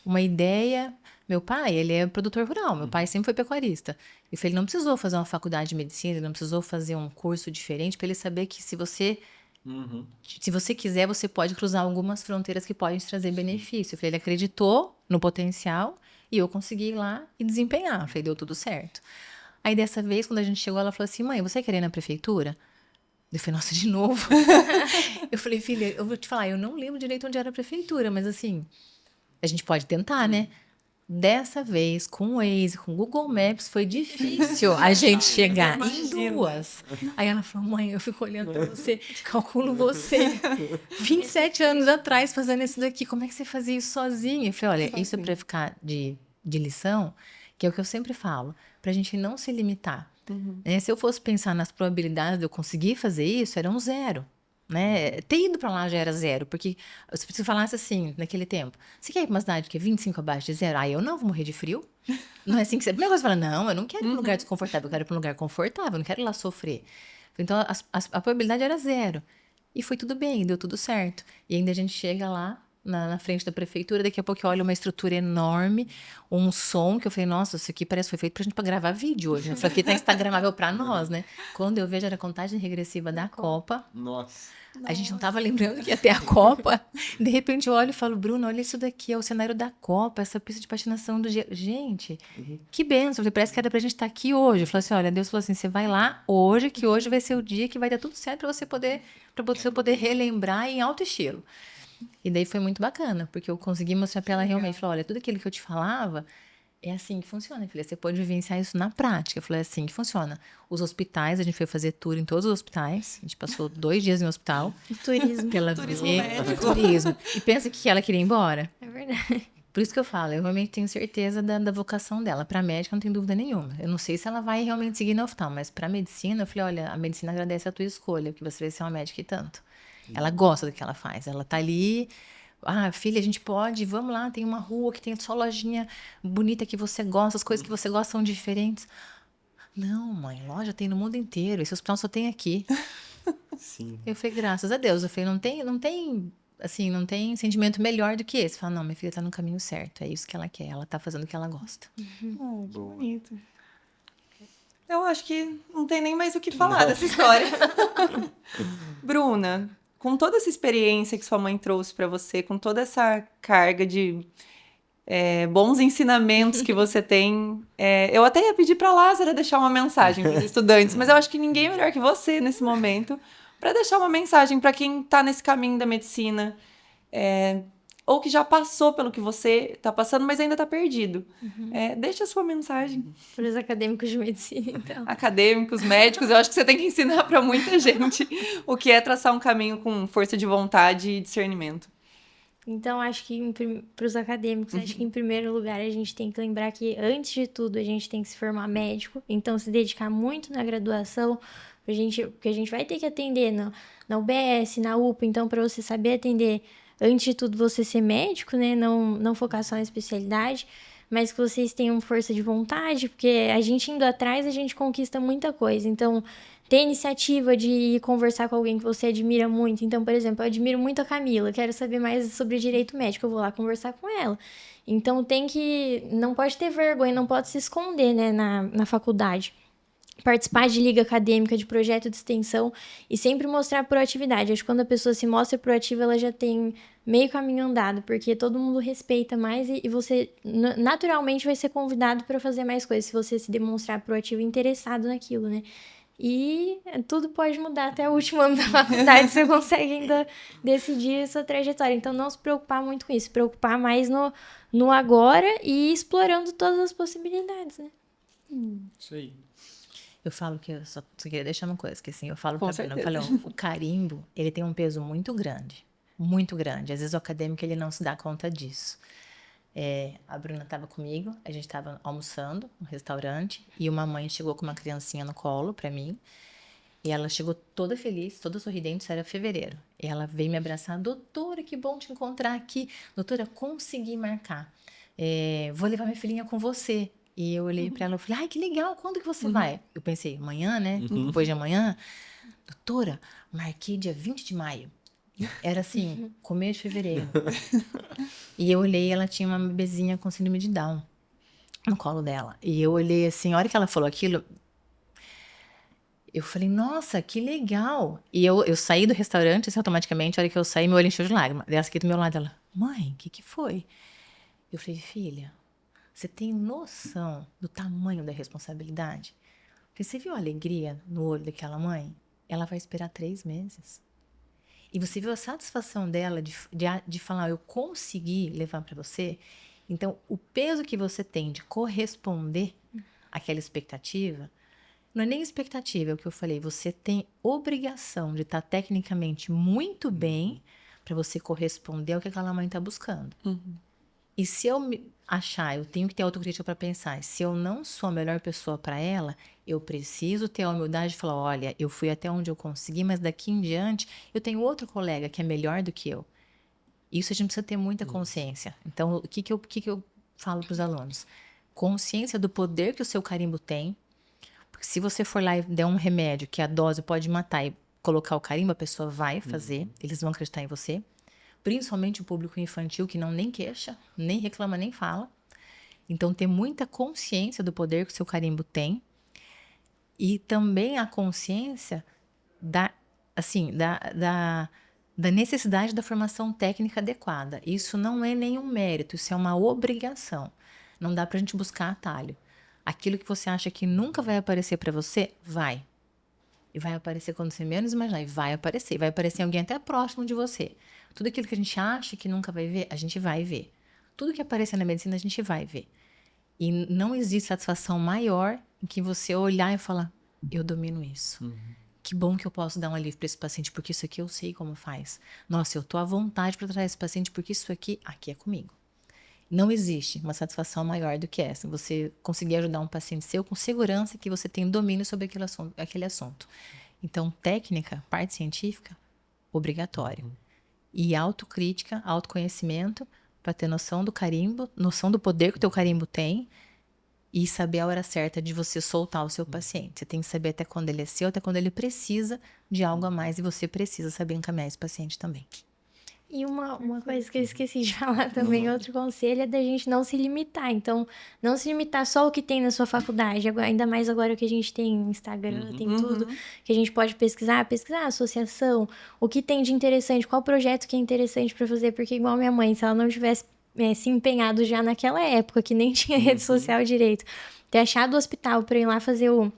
uma ideia... Meu pai, ele é produtor rural, meu pai sempre foi pecuarista. E ele não precisou fazer uma faculdade de medicina, ele não precisou fazer um curso diferente para ele saber que se você quiser, você pode cruzar algumas fronteiras que podem te trazer benefício. Ele acreditou no potencial e eu consegui ir lá e desempenhar. Eu falei, deu tudo certo. Aí dessa vez, quando a gente chegou, ela falou assim, mãe, você quer ir na prefeitura? Eu falei, nossa, de novo? Eu falei, filha, eu vou te falar, eu não lembro direito onde era a prefeitura, mas assim, a gente pode tentar, né? Dessa vez, com o Waze, com o Google Maps, foi difícil a gente chegar em duas. Aí ela falou, mãe, eu fico olhando pra você, calculo você, 27 anos atrás fazendo isso daqui, como é que você fazia isso sozinha? Eu falei, olha, isso é pra ficar de lição, que é o que eu sempre falo, pra gente não se limitar. Né? Se eu fosse pensar nas probabilidades de eu conseguir fazer isso, era um 0. Né? Ter ido pra lá já era 0, porque se você falasse assim, naquele tempo, você quer ir pra uma cidade que é 25 abaixo de 0? Eu não vou morrer de frio. Não é assim que você... A primeira coisa você fala, não, eu não quero ir pra um lugar desconfortável, eu quero ir pra um lugar confortável, eu não quero ir lá sofrer. Então, a probabilidade era 0. E foi tudo bem, deu tudo certo. E ainda a gente chega lá, na frente da prefeitura, daqui a pouco eu olho uma estrutura enorme, um som, que eu falei, nossa, isso aqui parece que foi feito pra gente pra gravar vídeo hoje, né? Isso aqui tá instagramável pra nós, né? Quando eu vejo, era a contagem regressiva da Copa. Nossa. A gente não tava lembrando que ia ter a Copa. De repente eu olho e falo, Bruno, olha isso daqui, é o cenário da Copa, essa pista de patinação do gelo. Gente, que benção. Eu falei, parece que era pra gente estar aqui hoje. Eu falei assim, olha, Deus falou assim, você vai lá hoje, que hoje vai ser o dia que vai dar tudo certo pra você poder relembrar em alto estilo. E daí foi muito bacana, porque eu consegui mostrar pra ela realmente, falei, olha, tudo aquilo que eu te falava, é assim que funciona, filha. Você pode vivenciar isso na prática. Eu falei, é assim que funciona. Os hospitais, a gente foi fazer tour em todos os hospitais. A gente passou 2 dias no hospital. Turismo. Turismo médico. Turismo. E pensa que ela queria ir embora. É verdade. Por isso que eu falo, eu realmente tenho certeza da vocação dela. Pra médica, não tem dúvida nenhuma. Eu não sei se ela vai realmente seguir no oftalmo, mas pra medicina, eu falei, olha, a medicina agradece a tua escolha, porque você vai ser uma médica e tanto. Ela gosta do que ela faz. Ela tá ali... Ah, filha, a gente pode, vamos lá, tem uma rua que tem só lojinha bonita que você gosta, as coisas que você gosta são diferentes. Não, mãe, loja tem no mundo inteiro, esse hospital só tem aqui. Sim. Eu falei, graças a Deus. Eu falei, não tem sentimento melhor do que esse. Fala, não, minha filha tá no caminho certo, é isso que ela quer, ela tá fazendo o que ela gosta. Que bonito. Eu acho que não tem nem mais o que falar dessa história. Bruna, com toda essa experiência que sua mãe trouxe para você, com toda essa carga de bons ensinamentos que você tem, eu até ia pedir para a Lázara deixar uma mensagem para os estudantes, mas eu acho que ninguém é melhor que você nesse momento para deixar uma mensagem para quem está nesse caminho da medicina, ou que já passou pelo que você está passando, mas ainda está perdido. Deixa a sua mensagem. Para os acadêmicos de medicina, então. Acadêmicos, médicos, eu acho que você tem que ensinar para muita gente o que é traçar um caminho com força de vontade e discernimento. Então, acho que para os acadêmicos, acho que em primeiro lugar a gente tem que lembrar que, antes de tudo, a gente tem que se formar médico. Então, se dedicar muito na graduação, porque a gente vai ter que atender na UBS, na UPA. Então, para você saber atender, antes de tudo, você ser médico, né? Não focar só na especialidade, mas que vocês tenham força de vontade, porque a gente indo atrás, a gente conquista muita coisa. Então, ter iniciativa de conversar com alguém que você admira muito. Então, por exemplo, eu admiro muito a Camila, quero saber mais sobre direito médico, eu vou lá conversar com ela. Então, não pode ter vergonha, não pode se esconder, né, na faculdade. Participar de liga acadêmica, de projeto de extensão e sempre mostrar proatividade. Acho que quando a pessoa se mostra proativa, ela já tem meio caminho andado, porque todo mundo respeita mais e você naturalmente vai ser convidado para fazer mais coisas, se você se demonstrar proativo e interessado naquilo, né? E tudo pode mudar até o último ano da faculdade, você consegue ainda decidir a sua trajetória. Então, não se preocupar muito com isso, se preocupar mais no agora e explorando todas as possibilidades, né? Isso aí. Eu falo que eu só queria deixar uma coisa, que assim, eu falo Com pra Bruna, eu certeza. falo, o carimbo, ele tem um peso muito grande. Muito grande. Às vezes o acadêmico, ele não se dá conta disso. A Bruna estava comigo, a gente estava almoçando no restaurante, e uma mãe chegou com uma criancinha no colo pra mim, e ela chegou toda feliz, toda sorridente, isso era fevereiro. E ela veio me abraçar, doutora, que bom te encontrar aqui. Doutora, consegui marcar. Vou levar minha filhinha com você. E eu olhei pra ela e falei, ai, que legal, quando que você vai? Eu pensei, amanhã, né? Depois de amanhã. Doutora, marquei dia 20 de maio. Era assim, começo de fevereiro. E eu olhei, ela tinha uma bebezinha com síndrome de Down no colo dela. E eu olhei assim, a hora que ela falou aquilo, eu falei, nossa, que legal. E eu saí do restaurante, assim, automaticamente, a hora que eu saí, meu olho encheu de lágrimas. Ela aqui do meu lado, ela, mãe, o que foi? Eu falei, filha, você tem noção do tamanho da responsabilidade? Eu falei, você viu a alegria no olho daquela mãe? Ela vai esperar 3 meses. E você viu a satisfação dela de falar, eu consegui levar para você? Então, o peso que você tem de corresponder àquela expectativa, não é nem expectativa, é o que eu falei, você tem obrigação de estar tecnicamente muito bem para você corresponder ao que aquela mãe está buscando. E se eu me achar, eu tenho que ter autocrítica para pensar, se eu não sou a melhor pessoa para ela, eu preciso ter a humildade de falar, olha, eu fui até onde eu consegui, mas daqui em diante eu tenho outro colega que é melhor do que eu. Isso a gente precisa ter muita consciência. Então, o que eu falo para os alunos? Consciência do poder que o seu carimbo tem, porque se você for lá e der um remédio que a dose pode matar e colocar o carimbo, a pessoa vai fazer, eles vão acreditar em você. Principalmente o público infantil, que não nem queixa, nem reclama, nem fala. Então, ter muita consciência do poder que o seu carimbo tem. E também a consciência da necessidade da formação técnica adequada. Isso não é nenhum mérito, isso é uma obrigação. Não dá pra gente buscar atalho. Aquilo que você acha que nunca vai aparecer pra você, vai. E vai aparecer quando você menos imaginar. E vai aparecer. Vai aparecer alguém até próximo de você. Tudo aquilo que a gente acha que nunca vai ver, a gente vai ver. Tudo que aparecer na medicina, a gente vai ver. E não existe satisfação maior em que você olhar e falar, eu domino isso. Que bom que eu posso dar um alívio para esse paciente, porque isso aqui eu sei como faz. Nossa, eu tô à vontade para tratar esse paciente, porque isso aqui é comigo. Não existe uma satisfação maior do que essa. Você conseguir ajudar um paciente seu com segurança que você tem domínio sobre aquele assunto. Então, técnica, parte científica, obrigatório. E autocrítica, autoconhecimento, para ter noção do carimbo, noção do poder que o teu carimbo tem e saber a hora certa de você soltar o seu paciente. Você tem que saber até quando ele é seu, até quando ele precisa de algo a mais e você precisa saber encaminhar esse paciente também. E uma coisa que eu esqueci de falar também, outro conselho é da gente não se limitar. Então, não se limitar só ao que tem na sua faculdade. Ainda mais agora que a gente tem Instagram, tem tudo, que a gente pode pesquisar associação, o que tem de interessante, qual projeto que é interessante para fazer. Porque igual minha mãe, se ela não tivesse se empenhado já naquela época, que nem tinha rede social direito, ter achado o hospital para ir lá fazer o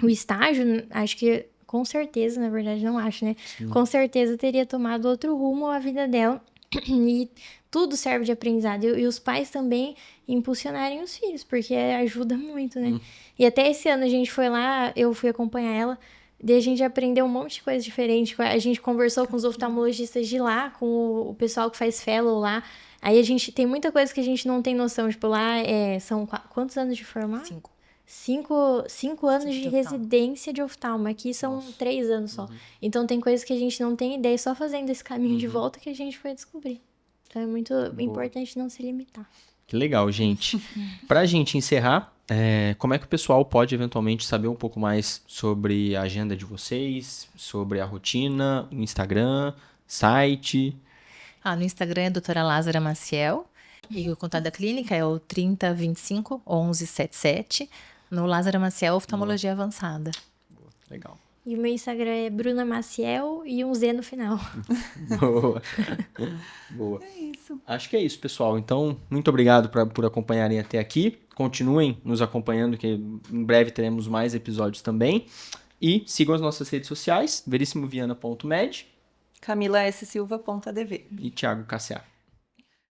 estágio, acho que... Com certeza, na verdade, não acho, né? Com certeza teria tomado outro rumo a vida dela. E tudo serve de aprendizado. E os pais também impulsionarem os filhos, porque ajuda muito, né? E até esse ano a gente foi lá, eu fui acompanhar ela, daí a gente aprendeu um monte de coisa diferente. A gente conversou com os oftalmologistas de lá, com o pessoal que faz fellow lá. Aí a gente tem muita coisa que a gente não tem noção. Tipo, lá são quantos anos de formar? 5 anos de residência de oftalmo. Aqui são 3 anos só. Então, tem coisas que a gente não tem ideia. Só fazendo esse caminho de volta que a gente foi descobrir. Então, é muito importante não se limitar. Que legal, gente. Pra gente encerrar, como é que o pessoal pode eventualmente saber um pouco mais sobre a agenda de vocês, sobre a rotina, o Instagram, site? No Instagram é a doutora Lázara Maciel. E o contato da clínica é o 3025 1177. No Lázara Maciel, oftalmologia avançada. Legal. E o meu Instagram é Bruna Maciel e um Z no final. Boa. Boa. É isso. Acho que é isso, pessoal. Então, muito obrigado por acompanharem até aqui. Continuem nos acompanhando, que em breve teremos mais episódios também. E sigam as nossas redes sociais, verissimoviana.med CamilaSSilva.adv. e Thiago Cassiar.